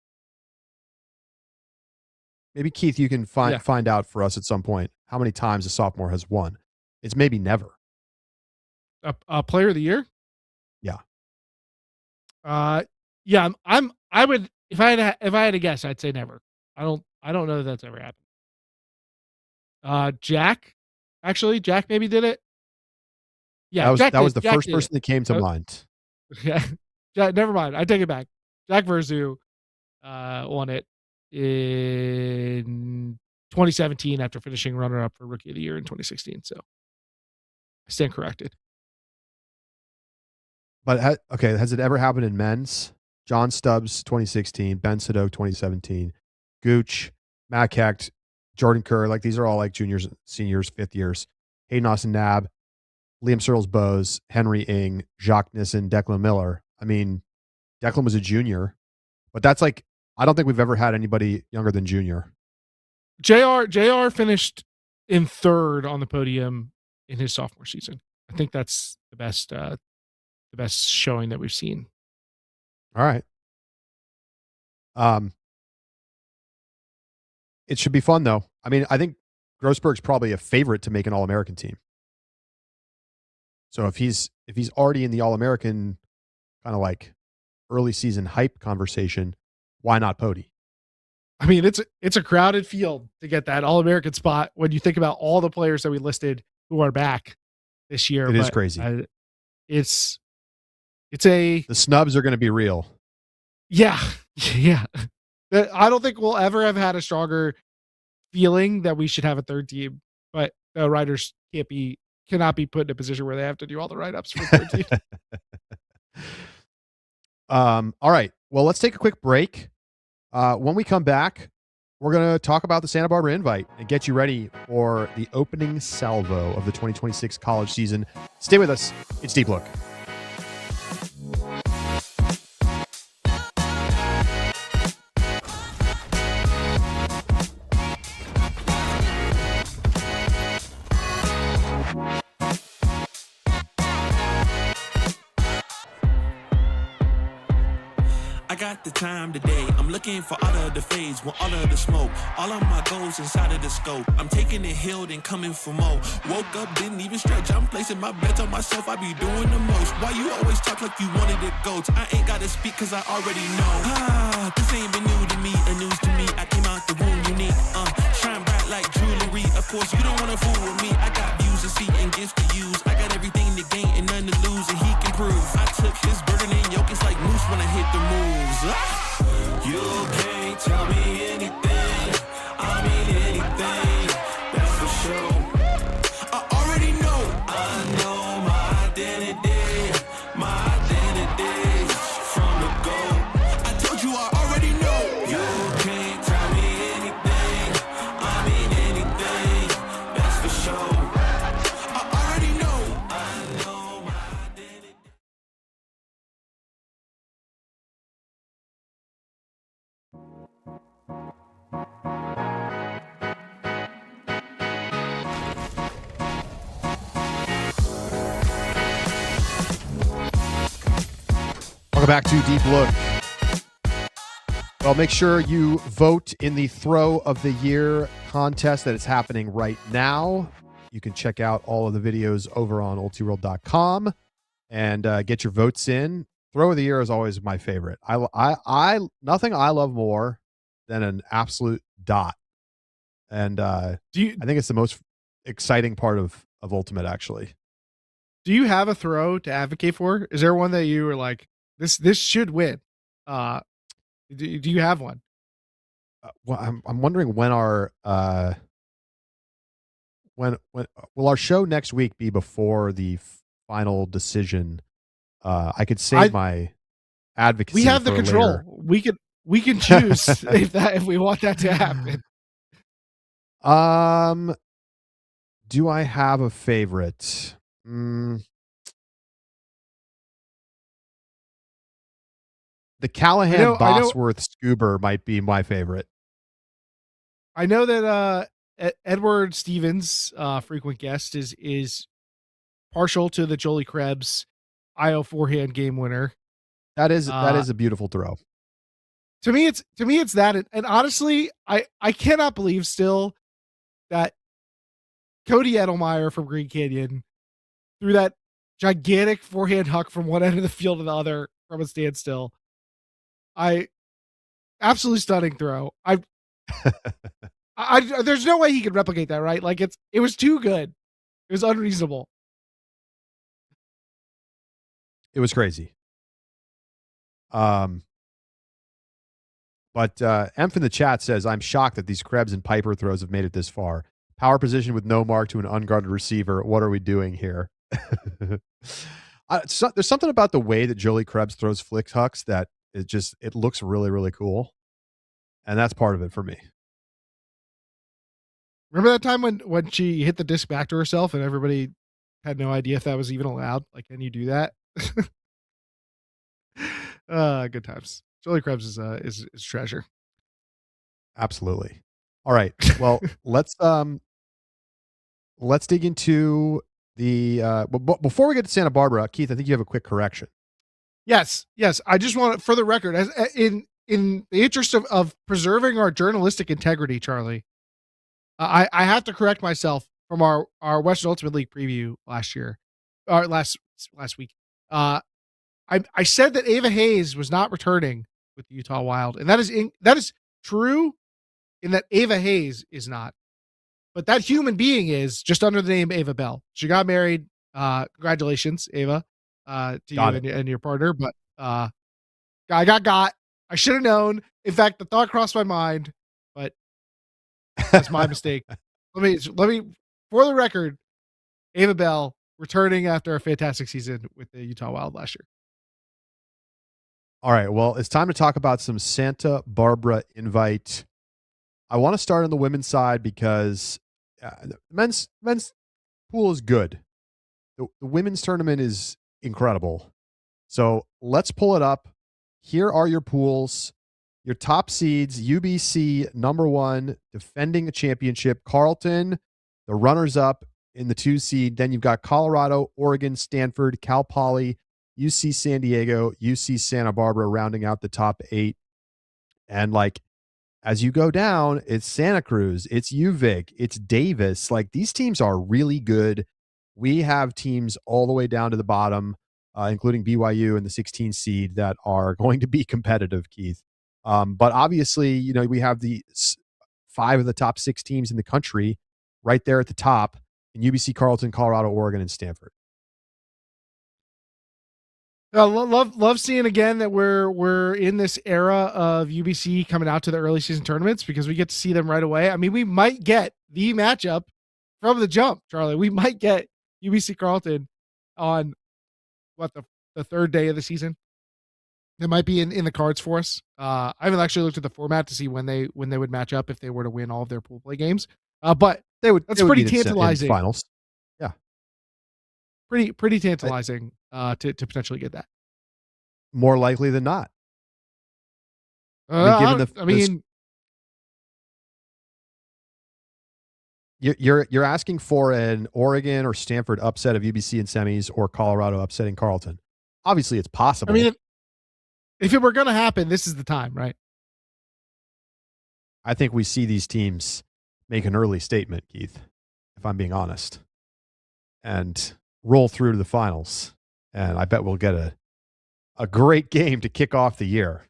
Maybe Keith, you can find out for us at some point how many times a sophomore has won. It's maybe never. A player of the year? Yeah. Yeah. I would, if I had to guess, I'd say never. I don't know that that's ever happened. Jack maybe did it. Yeah, that was the first person that came to mind. Yeah, never mind. I take it back. Jack Verzu won it in 2017 after finishing runner-up for Rookie of the Year in 2016. So I stand corrected. But has it ever happened in men's? John Stubbs 2016, Ben Sadok 2017, Gooch, Matt Hecht, Jordan Kerr, like these are all like juniors, seniors, fifth years. Hayden Austin Nab, Liam Searles Bose, Henry Ing, Jacques Nissen, Declan Miller. I mean, Declan was a junior, but that's like, I don't think we've ever had anybody younger than junior. JR finished in third on the podium in his sophomore season. I think that's the best showing that we've seen. All right. It should be fun though. I mean, I think Grossberg's probably a favorite to make an All-American team. So if he's already in the All-American kind of like early season hype conversation, why not Pody? I mean, it's a crowded field to get that All-American spot when you think about all the players that we listed who are back this year. It is crazy. The snubs are going to be real. Yeah. Yeah. I don't think we'll ever have had a stronger feeling that we should have a third team, but the writers cannot be put in a position where they have to do all the write-ups for third team. All right. Well, let's take a quick break. When we come back, we're going to talk about the Santa Barbara Invite and get you ready for the opening salvo of the 2026 college season. Stay with us. It's Deep Look. Got the time today. I'm looking for all of the fades, want all of the smoke, all of my goals inside of the scope. I'm taking it held and coming for more. Woke up, didn't even stretch. I'm placing my bets on myself. I be doing the most. Why you always talk like you wanted it goats? I ain't gotta speak cause I already know. This ain't been new to me, a news to me. I came out the womb unique. Shine bright like jewelry. Of course you don't wanna fool with me. I got views to see and gifts to use. I got everything to gain and none to lose, and he can prove. I took his burden and yoke. It's like moose when I hit the moves. You can't tell me anything. I mean anything. That's for sure. I already know. I know my identity. My identity from the go. I told you I already know. You can't tell me anything. I mean anything. That's for sure. I already know. Welcome back to Deep Look. Well, make sure you vote in the Throw of the Year contest that is happening right now. You can check out all of the videos over on ultiworld.com and get your votes in. Throw of the Year is always my favorite. I nothing I love more than an absolute dot. And I think it's the most exciting part of Ultimate, actually. Do you have a throw to advocate for? Is there one that you were like, this should win? Do you have one? Well, I'm wondering when our when will our show next week be before the final decision? I could save my advocacy. We have the control. Later. We can choose if we want that to happen. Do I have a favorite? The Callahan Bosworth Scuba might be my favorite. I know that Edward Stevens, frequent guest, is partial to the Jolie Krebs IO forehand game winner. That is a beautiful throw. To me, it's that, and honestly, I cannot believe still that Cody Edelmeyer from Green Canyon threw that gigantic forehand huck from one end of the field to the other from a standstill. Absolutely stunning throw. There's no way he could replicate that, right? Like it was too good. It was unreasonable. It was crazy. But Emph in the chat says, I'm shocked that these Krebs and Piper throws have made it this far. Power position with no mark to an unguarded receiver. What are we doing here? There's something about the way that Jolie Krebs throws flick hucks that it looks really, really cool. And that's part of it for me. Remember that time when she hit the disc back to herself and everybody had no idea if that was even allowed? Like, can you do that? Good times. Jolie Krebs is treasure. Absolutely. All right. Well, let's dig into the before we get to Santa Barbara, Keith, I think you have a quick correction. Yes. I just want it for the record, as in the interest of preserving our journalistic integrity, Charlie. I have to correct myself from our Western Ultimate League preview last week. I said that Ava Hayes was not returning with the Utah Wild, and that is true in that Ava Hayes is not, but that human being is, just under the name Ava Bell. She got married. Congratulations, Ava, to you and your partner. But I got. I should have known. In fact, the thought crossed my mind, but that's my mistake. Let me, for the record, Ava Bell returning after a fantastic season with the Utah Wild last year. All right. Well, it's time to talk about some Santa Barbara invite. I want to start on the women's side because the men's pool is good. The women's tournament is incredible. So let's pull it up. Here are your pools. Your top seeds: UBC, number 1, defending a championship. Carleton, the runners-up in the 2 seed. Then you've got Colorado, Oregon, Stanford, Cal Poly, UC San Diego, UC Santa Barbara, rounding out the top 8. And as you go down, it's Santa Cruz, it's UVic, it's Davis. These teams are really good. We have teams all the way down to the bottom, including BYU and the 16 seed, that are going to be competitive, Keith. But obviously, we have the 5 of the top 6 teams in the country right there at the top in UBC, Carleton, Colorado, Oregon, and Stanford. Love seeing again that we're in this era of UBC coming out to the early season tournaments, because we get to see them right away. I mean, we might get the matchup from the jump, Charlie. We might get UBC Carleton on the third day of the season. That might be in the cards for us. I haven't actually looked at the format to see when they would match up if they were to win all of their pool play games. But that's pretty tantalizing. In finals. Yeah. Pretty tantalizing to potentially get that. More likely than not. You're asking for an Oregon or Stanford upset of UBC in semis, or Colorado upsetting Carleton. Obviously, it's possible. if it were going to happen, this is the time, right? I think we see these teams make an early statement, Keith, if I'm being honest, and roll through to the finals. And I bet we'll get a great game to kick off the year.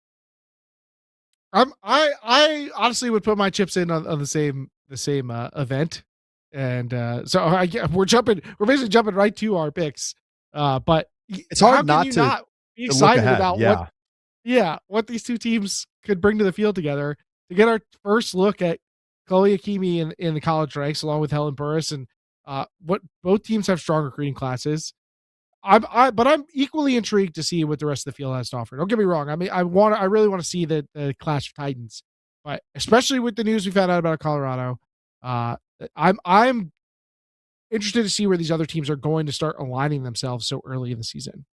I honestly would put my chips in on the same event, and we're basically jumping right to our picks. But it's hard not to be excited about what what these two teams could bring to the field together to get our first look at Chloe Akimi in the college ranks, along with Helen Burris, and what both teams have strong recruiting classes. But I'm equally intrigued to see what the rest of the field has to offer. Don't get me wrong. I mean, I really want to see the Clash of Titans, but especially with the news we found out about Colorado, I'm interested to see where these other teams are going to start aligning themselves so early in the season.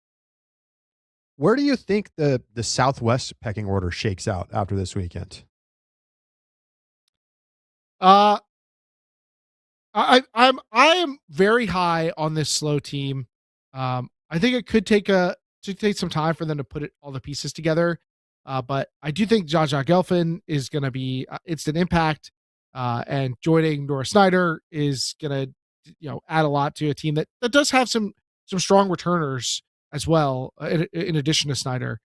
Where do you think the Southwest pecking order shakes out after this weekend? I am very high on this slow team. I think it could take some time for them to put all the pieces together. But I do think Jaja Gelfin is going to be instant impact, and joining Nora Snyder is going to, add a lot to a team that does have some strong returners as well, in addition to Snyder.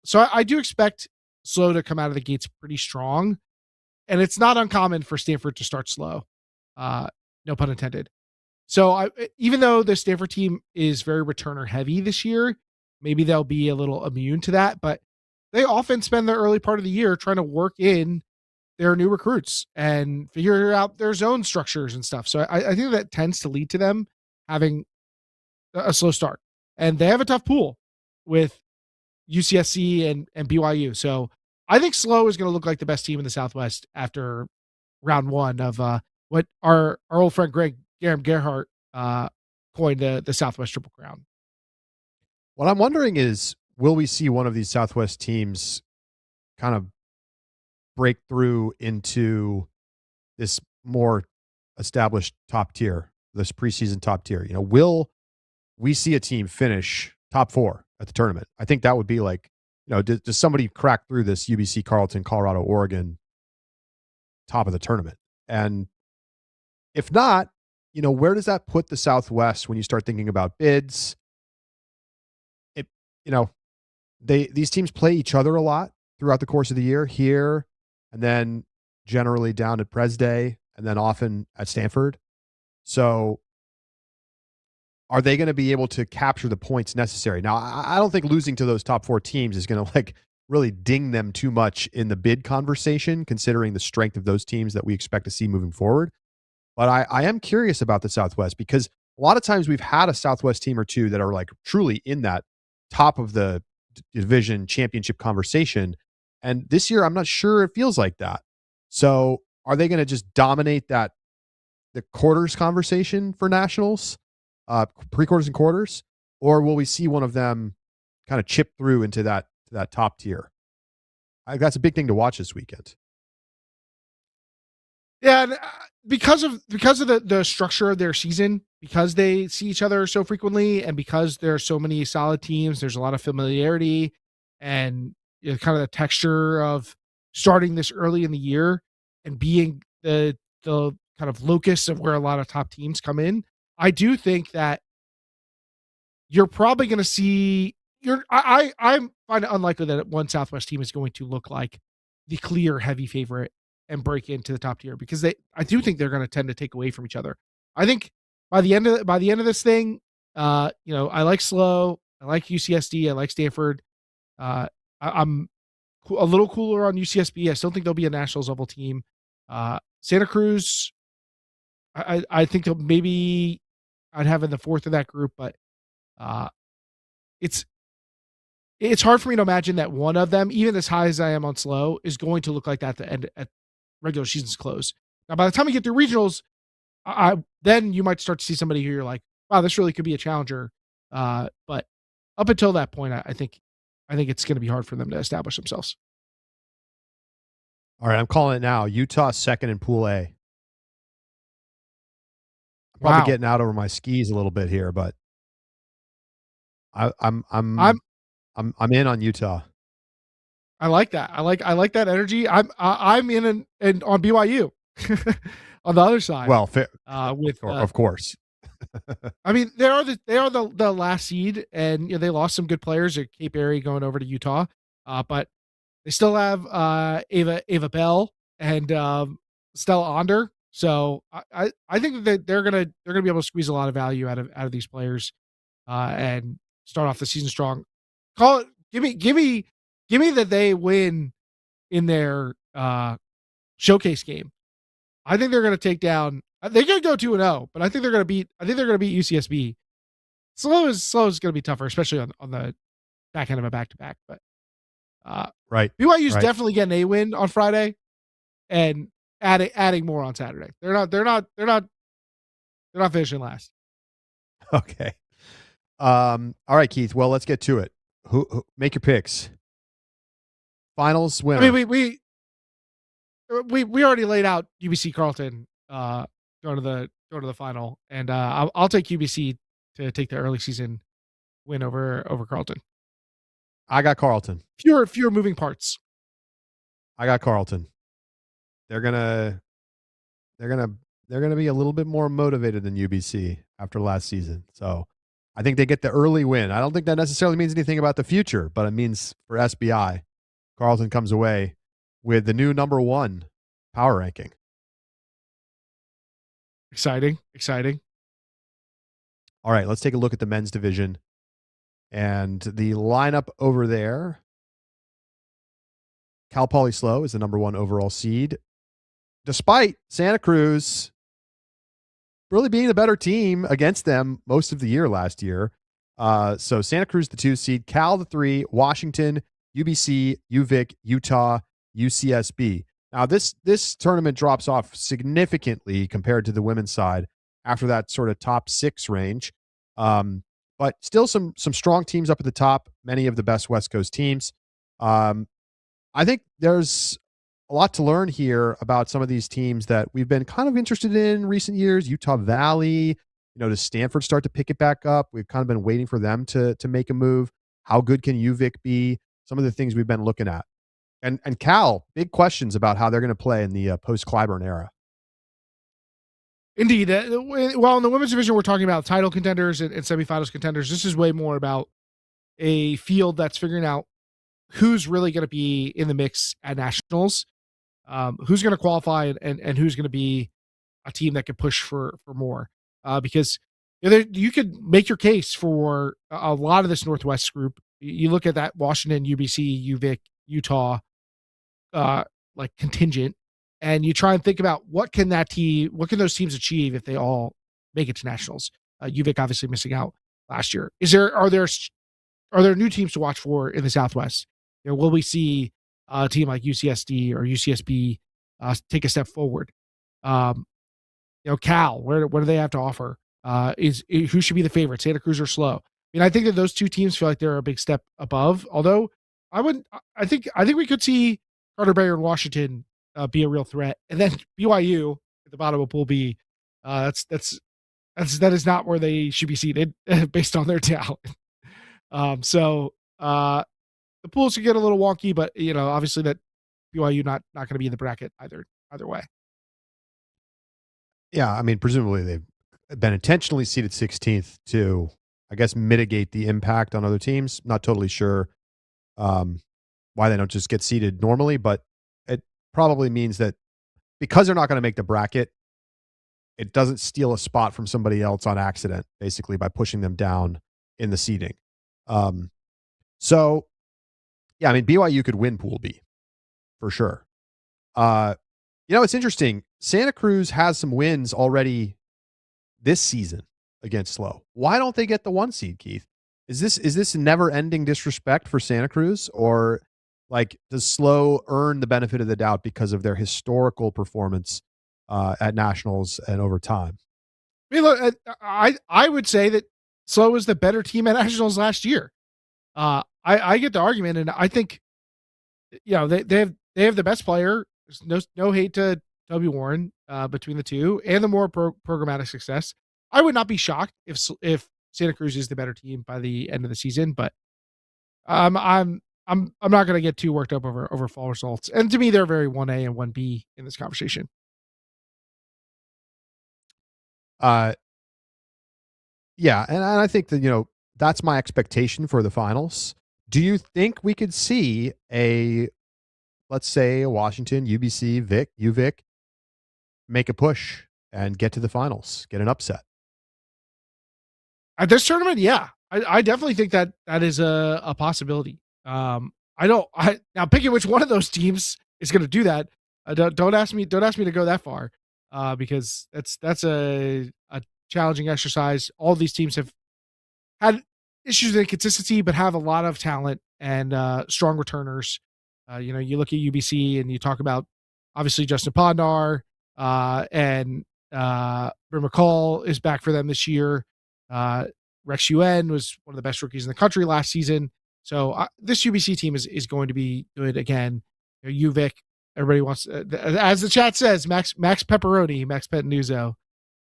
So I do expect slow to come out of the gates pretty strong, and it's not uncommon for Stanford to start slow. No pun intended. So even though the Stanford team is very returner heavy this year, maybe they'll be a little immune to that, but they often spend the early part of the year trying to work in their new recruits and figure out their zone structures and stuff. So I think that tends to lead to them having a slow start, and they have a tough pool with UCSC and BYU. So I think slow is going to look like the best team in the Southwest after round one of what our old friend Graham Gerhardt coined the Southwest Triple Crown. What I'm wondering is, will we see one of these Southwest teams kind of break through into this more established top tier, this preseason top tier? Will we see a team finish top 4 at the tournament? I think that would be like, does somebody crack through this UBC, Carleton, Colorado, Oregon top of the tournament? And if not, where does that put the Southwest when you start thinking about bids? These teams play each other a lot throughout the course of the year here, and then generally down at Pres Day, and then often at Stanford. So are they going to be able to capture the points necessary? Now, I don't think losing to those top 4 teams is going to really ding them too much in the bid conversation, considering the strength of those teams that we expect to see moving forward. But I am curious about the Southwest, because a lot of times we've had a Southwest team or two that are truly in that top of the division championship conversation. And this year, I'm not sure it feels like that. So are they going to just dominate the quarters conversation for nationals, pre-quarters and quarters? Or will we see one of them kind of chip through into that top tier? That's a big thing to watch this weekend. Yeah, and because of the structure of their season, because they see each other so frequently, and because there are so many solid teams, there's a lot of familiarity, and kind of the texture of starting this early in the year and being the kind of locus of where a lot of top teams come in. I do think that you're probably going to see I find it unlikely that one Southwest team is going to look like the clear heavy favorite and break into the top tier, because I do think they're going to tend to take away from each other. I think by the end of this thing, I like slow, I like UCSD, I like Stanford. I'm a little cooler on UCSB. I still think they'll be a nationals level team. Santa Cruz, I think they'll maybe I'd have in the 4th of that group, but it's hard for me to imagine that one of them, even as high as I am on slow, is going to look like that at regular season's close. Now, by the time we get through regionals, then you might start to see somebody who you're like, wow, this really could be a challenger. But up until that point, I think it's going to be hard for them to establish themselves. All right, I'm calling it now. Utah second in Pool A. I'm probably getting out over my skis a little bit here, but I'm in on Utah. I like that. I like that energy. I'm in on BYU on the other side. Well, With of course. I mean, they are the last seed, and they lost some good players. Like Cape Airy going over to Utah, but they still have Ava Bell and Stella Onder. So I think that they're gonna be able to squeeze a lot of value out of these players and start off the season strong. Call it. Give me that they win in their showcase game. I think they're going to take down. They could go 2-0, but I think they're going to beat. I think they're going to beat UCSB. Slow is going to be tougher, especially on the back end of a back to back. But right, BYU's definitely getting a win on Friday, and adding more on Saturday. They're not finishing last. Okay. All right, Keith. Well, let's get to it. Who make your picks? Finals winner. I mean, we already laid out UBC Carleton going to the final, and I'll take UBC to take the early season win over Carleton. I got Carleton. Fewer moving parts. I got Carleton. They're gonna be a little bit more motivated than UBC after last season. So I think they get the early win. I don't think that necessarily means anything about the future, but it means for SBI, Carleton comes away with the new number 1 power ranking. Exciting. All right, let's take a look at the men's division. And the lineup over there, Cal Poly Slow is the number 1 overall seed, despite Santa Cruz really being the better team against them most of the year last year. So Santa Cruz, the 2 seed, Cal, the 3, Washington, UBC, UVic, Utah, UCSB. Now, this tournament drops off significantly compared to the women's side after that sort of top 6 range. But still some strong teams up at the top, many of the best West Coast teams. I think there's a lot to learn here about some of these teams that we've been kind of interested in recent years. Utah Valley, does Stanford start to pick it back up? We've kind of been waiting for them to make a move. How good can UVic be? Some of the things we've been looking at. And Cal, big questions about how they're going to play in the post-Clyburn era. Indeed. Well, in the women's division, we're talking about title contenders and semifinals contenders. This is way more about a field that's figuring out who's really going to be in the mix at nationals, who's going to qualify, and who's going to be a team that can push for more. Because you could make your case for a lot of this Northwest group. You look at that Washington, UBC, UVic, Utah, like contingent, and you try and think about what can those teams achieve if they all make it to nationals. UVic obviously missing out last year. Are there new teams to watch for in the Southwest? Will we see a team like UCSD or UCSB take a step forward? Cal, what do they have to offer? Who should be the favorite, Santa Cruz or Slow? I mean, I think that those two teams feel like they're a big step above. Although I think we could see Carter Bayer and Washington be a real threat, and then BYU at the bottom of Pool B. That is not where they should be seated based on their talent. So the pools could get a little wonky, but obviously that BYU not going to be in the bracket either way. Yeah, I mean, presumably they've been intentionally seeded 16th to, I guess, mitigate the impact on other teams. Not totally sure why they don't just get seeded normally, but it probably means that because they're not going to make the bracket, it doesn't steal a spot from somebody else on accident, basically, by pushing them down in the seeding. So, yeah, I mean, BYU could win Pool B for sure. It's interesting. Santa Cruz has some wins already this season against Slow. Why don't they get the 1 seed, Keith? Is this never-ending disrespect for Santa Cruz, or does Slow earn the benefit of the doubt because of their historical performance at nationals and over time? I mean, look, I would say that Slow was the better team at nationals last year. I get the argument, and I think they have the best player. There's no hate to Toby Warren between the two, and the more programmatic success. I would not be shocked if Santa Cruz is the better team by the end of the season, but I'm I'm not going to get too worked up over fall results. And to me, they're very 1A and 1B in this conversation. Yeah, and I think that that's my expectation for the finals. Do you think we could see let's say, a Washington, UBC, UVic make a push and get to the finals, get an upset? At this tournament, yeah, I definitely think that is a possibility. Now picking which one of those teams is going to do that. Don't ask me to go that far, because that's a challenging exercise. All these teams have had issues with inconsistency, but have a lot of talent and strong returners. You look at UBC and you talk about obviously Justin Podnar, and Bryn McCall is back for them this year. Rex UN was one of the best rookies in the country last season. So this UBC team is going to be good again. UVic, everybody wants, as the chat says, Max Pepperoni, Max Pettenuzzo.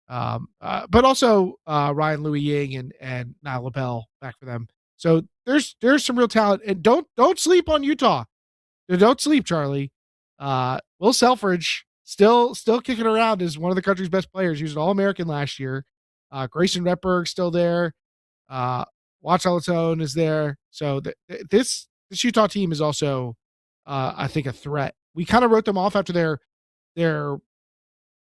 But also Ryan Louis Ying and Niall LaBelle back for them. So there's some real talent. And don't sleep on Utah. Don't sleep, Charlie. Will Selfridge still kicking around as one of the country's best players. He was an All-American last year. Grayson Retberg still there. Watch Alatone is there. So this Utah team is also, I think, a threat. We kind of wrote them off after their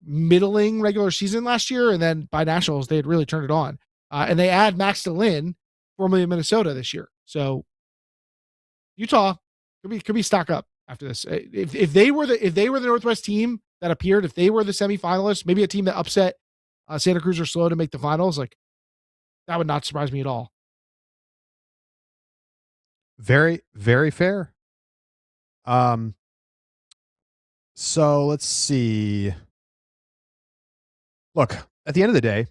middling regular season last year, and then by nationals they had really turned it on. And they add Max DeLynn, formerly of Minnesota, this year. So Utah could be stock up after this. If they were the Northwest team that appeared, if they were the semifinalists, maybe a team that upset Santa Cruz or SLO to make the finals, like, that would not surprise me at all. Very, very fair. So let's see. Look, at the end of the day,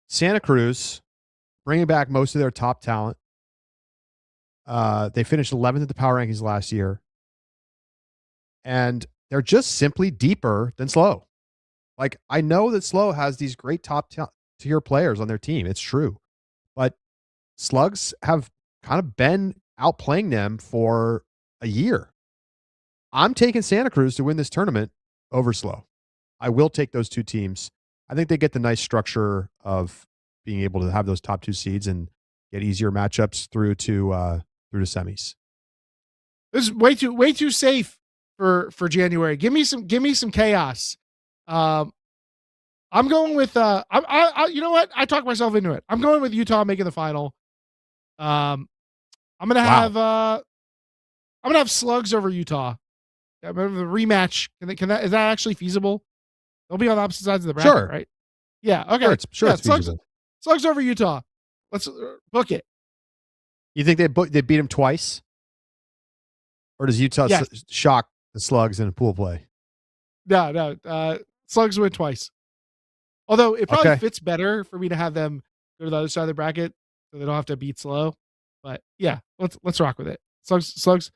Santa Cruz bringing back most of their top talent. They finished 11th at the power rankings last year. And they're just simply deeper than SLO. Like, I know that SLO has these great top tier players on their team. It's true. But Slugs have kind of been outplaying them for a year. I'm taking Santa Cruz to win this tournament over SLO. I will take those two teams. I think they get the nice structure of being able to have those top two seeds and get easier matchups through to semis. This is way too safe for January. Give me some chaos. I'm going with I you know what? I talked myself into it. I'm going with Utah making the final. I'm gonna have Slugs over Utah. Yeah, the rematch. Can that is that actually feasible? They'll be on opposite sides of the bracket, sure. Right? Yeah. Okay. Sure, it's feasible. Slugs over Utah. Let's book it. You think they beat him twice, or does Utah shock the Slugs in pool play? No. Slugs win twice. Although it probably fits better for me to have them go to the other side of the bracket, so they don't have to beat SLO. But yeah, let's rock with it. Slugs.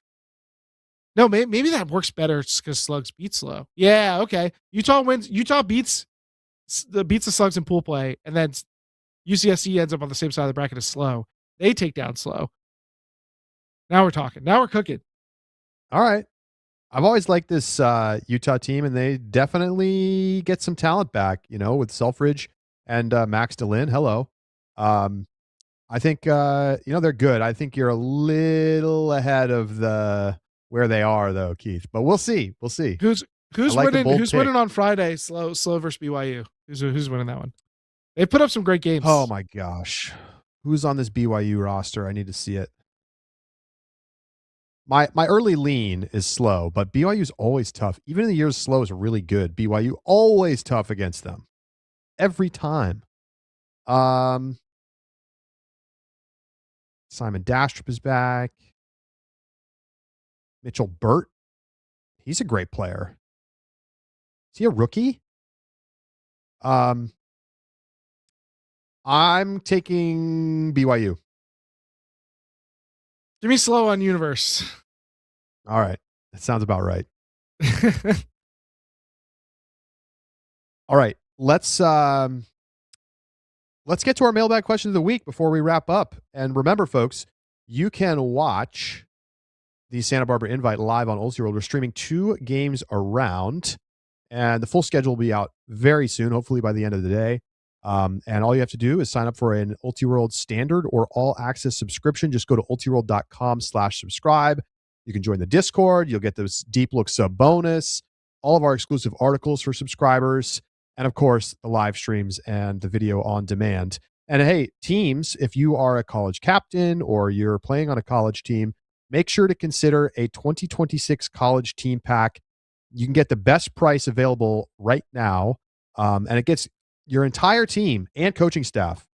No, maybe that works better because Slugs beat SLO. Yeah, okay. Utah wins. Utah beats the Slugs in pool play, and then UCSC ends up on the same side of the bracket as SLO. They take down SLO. Now we're talking. Now we're cooking. All right. I've always liked this Utah team, and they definitely get some talent back, with Selfridge and Max DeLynn. Hello. I think, they're good. I think you're a little ahead of where they are, though, Keith. But we'll see. We'll see. Who's winning? Who's winning on Friday? SLO versus BYU. Who's winning that one? They put up some great games. Oh my gosh, who's on this BYU roster? I need to see it. My early lean is SLO, but BYU is always tough. Even in the years SLO is really good, BYU always tough against them every time. Simon Dastrup is back. Mitchell Burt, he's a great player. Is he a rookie? I'm taking BYU. Give me SLO on Universe. All right. That sounds about right. All right. Let's get to our mailbag question of the week before we wrap up. And remember, folks, you can watch the Santa Barbara Invite live on Ultiworld. We're streaming 2 games around, and the full schedule will be out very soon, hopefully by the end of the day. And all you have to do is sign up for an Ultiworld standard or all access subscription. Just go to ultiworld.com/subscribe. You can join the Discord. You'll get this Deep Look sub bonus, all of our exclusive articles for subscribers, and of course, the live streams and the video on demand. And hey, teams, if you are a college captain or you're playing on a college team, make sure to consider a 2026 college team pack. You can get the best price available right now, and it gets your entire team and coaching staff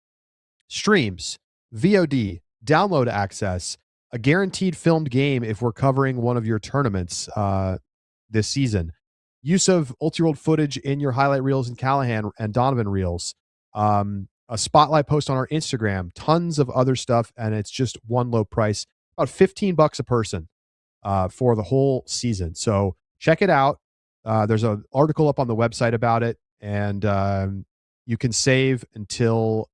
streams, VOD, download access, a guaranteed filmed game if we're covering one of your tournaments this season, use of Ultiworld footage in your highlight reels and Callahan and Donovan reels, a spotlight post on our Instagram, tons of other stuff, and it's just one low price, about $15 a person for the whole season. So check it out. There's an article up on the website about it, and you can save until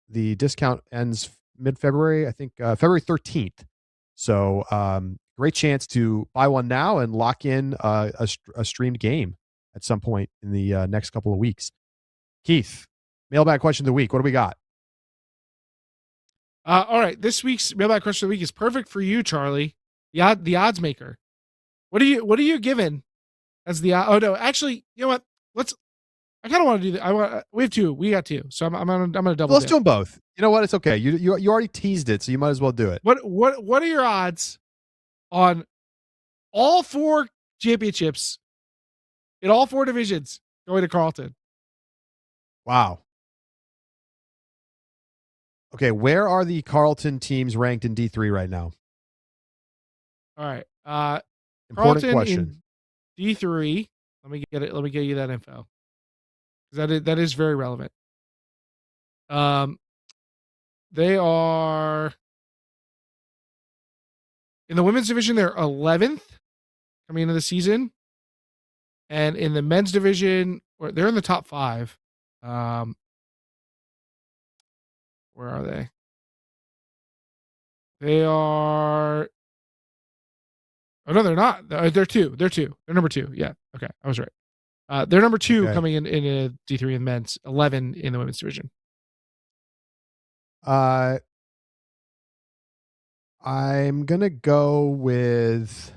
the discount ends mid-February, I think February 13th. So great chance to buy one now and lock in a streamed game at some point in the next couple of weeks. Keith, mailbag question of the week. What do we got? All right. This week's mailbag question of the week is perfect for you, Charlie. The odds maker. What are you given as the? Oh no, actually, you know what? I kind of want to do that. We have 2. We got 2. So I'm gonna double. Let's do them both. You know what? It's okay. You already teased it, so you might as well do it. What are your odds on all 4 championships in all 4 divisions going to Carleton? Wow. Okay, where are the Carleton teams ranked in D3 right now? All right. Important Carleton question. In D3. Let me get it. Let me get you that info. That is very relevant. They are in the women's division. They're 11th coming into the season, and in the men's division, they're in the top 5. Where are they? They are. Oh no, they're not. They're 2. They're number 2. Yeah. Okay, I was right. They're number 2 coming in D3 in men's, 11 in the women's division. I'm gonna go with.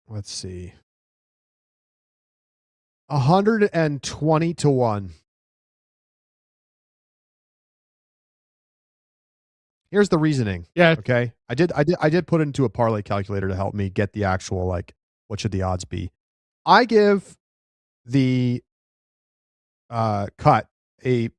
Let's see. 120 to 1. Here's the reasoning. Yeah. Okay. I did put it into a parlay calculator to help me get the actual, like, what should the odds be. I give the cut a,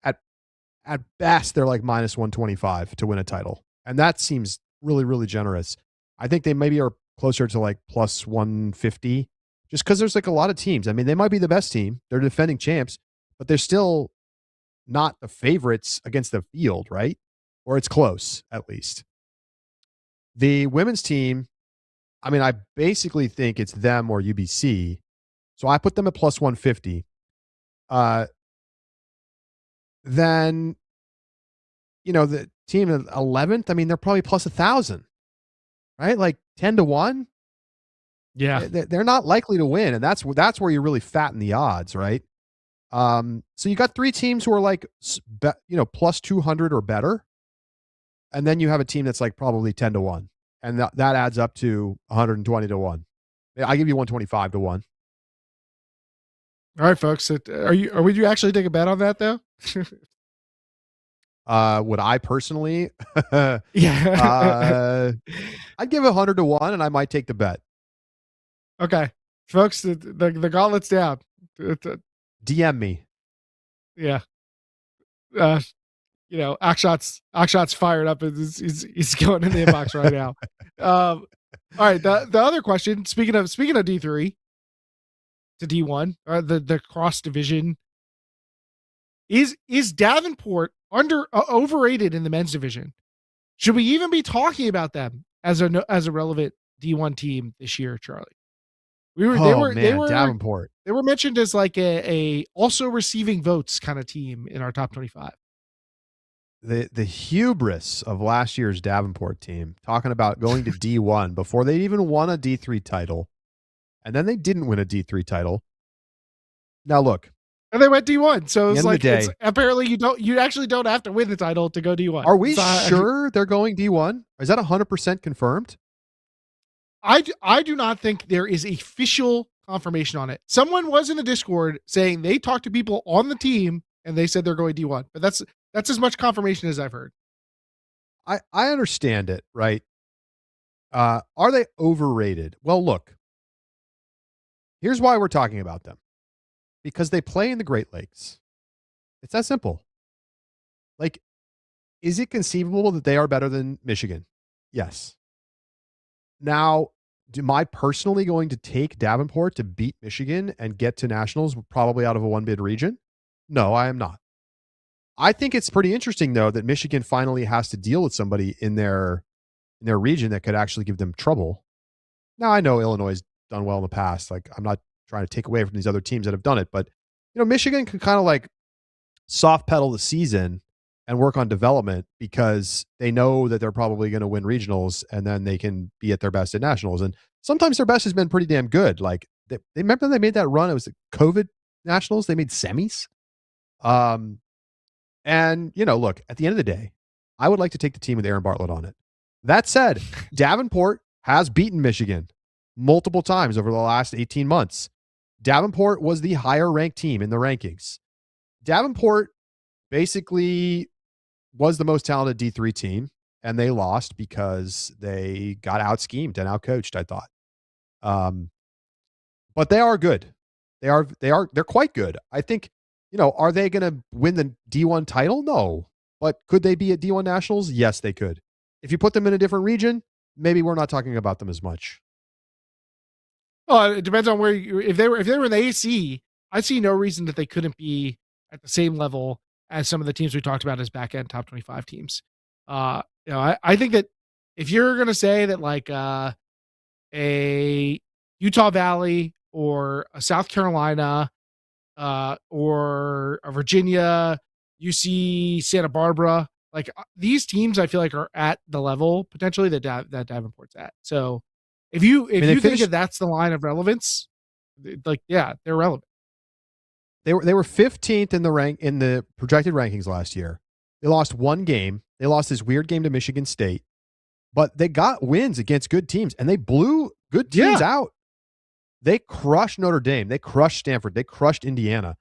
at best they're like minus 125 to win a title. And that seems really, really generous. I think they maybe are closer to like plus 150 just because there's like a lot of teams. I mean, they might be the best team. They're defending champs, but they're still not the favorites against the field, right? Or it's close, at least. The women's team, I mean, I basically think it's them or UBC. So I put them at plus 150. Then, the team at 11th, I mean, they're probably plus 1,000, right? Like 10 to 1. Yeah. They're not likely to win. And that's where you really fatten the odds, right? So you got 3 teams who are like, plus 200 or better. And then you have a team that's like probably 10 to 1. And that adds up to 120 to 1. I give you 125 to 1. All right, folks. Would you actually take a bet on that though? Would I personally? Yeah. I'd give 100 to 1 and I might take the bet. Okay. Folks, the gauntlet's down. DM me. Yeah. Akshat's fired up. He's going in the inbox right now. All right. The other question, speaking of D3 to D1, the cross division, is Davenport overrated in the men's division? Should we even be talking about them as a relevant D1 team this year, Charlie? We were Oh man, Davenport. they were mentioned as like a also receiving votes kind of team in our top 25. The hubris of last year's Davenport team, talking about going to D1 before they even won a D3 title, and then they didn't win a D3 title. Now look, And they went D1. So the it's end of the like it's day, apparently you actually don't have to win the title to go D1. are we It's not- sure they're going D1? Is that 100% confirmed? I do not think there is official confirmation on it. Someone was in the Discord saying they talked to people on the team and they said they're going D1. But that's as much confirmation as I've heard. I understand it, right? Are they overrated? Well, look, here's why we're talking about them. Because they play in the Great Lakes. It's that simple. Like, is it conceivable that they are better than Michigan? Yes. Now, am I personally going to take Davenport to beat Michigan and get to nationals probably out of a one bid region? No, I am not. I think it's pretty interesting though that Michigan finally has to deal with somebody in their region that could actually give them trouble. Now I know Illinois has done well in the past. Like I'm not trying to take away from these other teams that have done it, but Michigan can kind of like soft pedal the season and work on development because they know that they're probably going to win regionals and then they can be at their best at nationals. And sometimes their best has been pretty damn good. Like they remember they made that run. It was the COVID nationals. They made semis. And look, at the end of the day, I would like to take the team with Aaron Bartlett on it. That said, Davenport has beaten Michigan multiple times over the last 18 months. Davenport was the higher ranked team in the rankings. Davenport basically was the most talented D3 team, and they lost because they got out schemed and out coached, I thought. But they are good. They're quite good. I think, are they going to win the D1 title? No. But could they be at D1 Nationals? Yes, they could. If you put them in a different region, maybe we're not talking about them as much. Well, it depends on where if they were in the AC, I see no reason that they couldn't be at the same level as some of the teams we talked about as back end top 25 teams. I think that if you're gonna say that like a Utah Valley or a South Carolina or a Virginia, UC Santa Barbara, like these teams, I feel like are at the level potentially that Davenport's at. So if you think that that's the line of relevance, like they're relevant. They were 15th in the projected rankings last year. They lost one game. They lost this weird game to Michigan State, but they got wins against good teams and they blew good teams out. They crushed Notre Dame. They crushed Stanford. They crushed Indiana.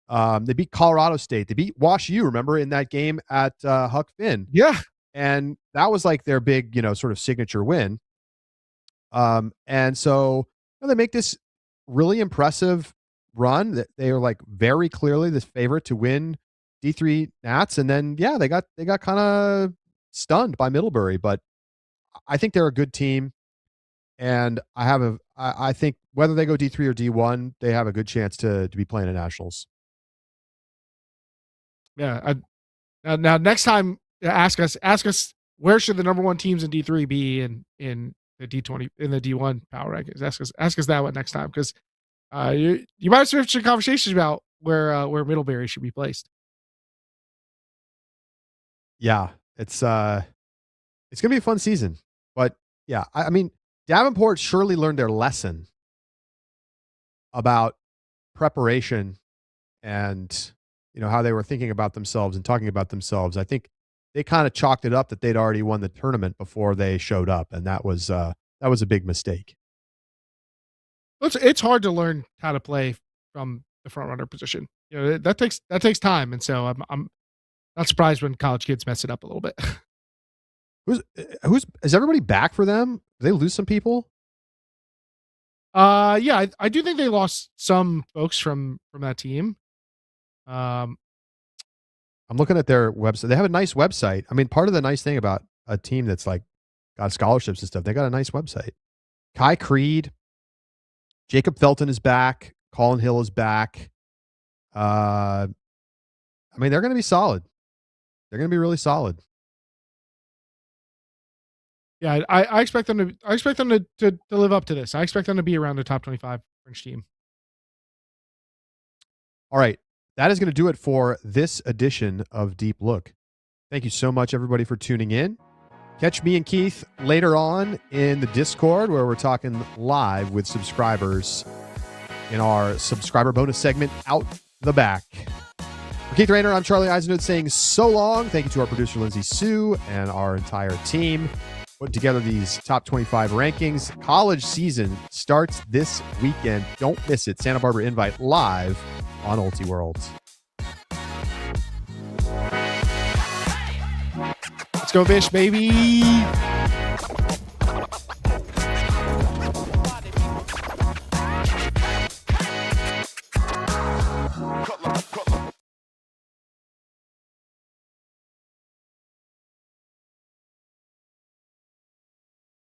They beat Colorado State. They beat Wash U, remember, in that game at Huck Finn. Yeah. And that was like their big, sort of signature win. And so they make this really impressive run that they are like very clearly the favorite to win D3 Nats. And then, they got kind of stunned by Middlebury, but I think they're a good team. And I think whether they go D3 or D1, they have a good chance to be playing at nationals. Yeah. Now next time, ask us where should the number one teams in D3 be in the D20 in the D1 power rankings. Ask us that one next time because you might have some conversations about where Middlebury should be placed. Yeah, it's gonna be a fun season, but I mean Davenport surely learned their lesson about preparation and how they were thinking about themselves and talking about themselves. I think they kind of chalked it up that they'd already won the tournament before they showed up, and that was a big mistake. It's hard to learn how to play from the front runner position. That takes time, and so I'm not surprised when college kids mess it up a little bit. Is everybody back for them? Did they lose some people? I do think they lost some folks from that team. I'm looking at their website. They have a nice website. I mean, part of the nice thing about a team that's like got scholarships and stuff, they got a nice website. Kai Creed, Jacob Felton is back. Colin Hill is back. I mean, they're going to be solid. They're going to be really solid. Yeah, I expect them to. I expect them to live up to this. I expect them to be around the top 25 French team. All right, that is going to do it for this edition of Deep Look. Thank you so much, everybody, for tuning in. Catch me and Keith later on in the Discord, where we're talking live with subscribers in our subscriber bonus segment, Out the Back. For Keith Raynor, I'm Charlie Eisenhood saying so long. Thank you to our producer, Lindsay Sue, and our entire team putting together these top 25 rankings. College season starts this weekend. Don't miss it. Santa Barbara Invite live on Ulti World. Let's go, Fish, baby.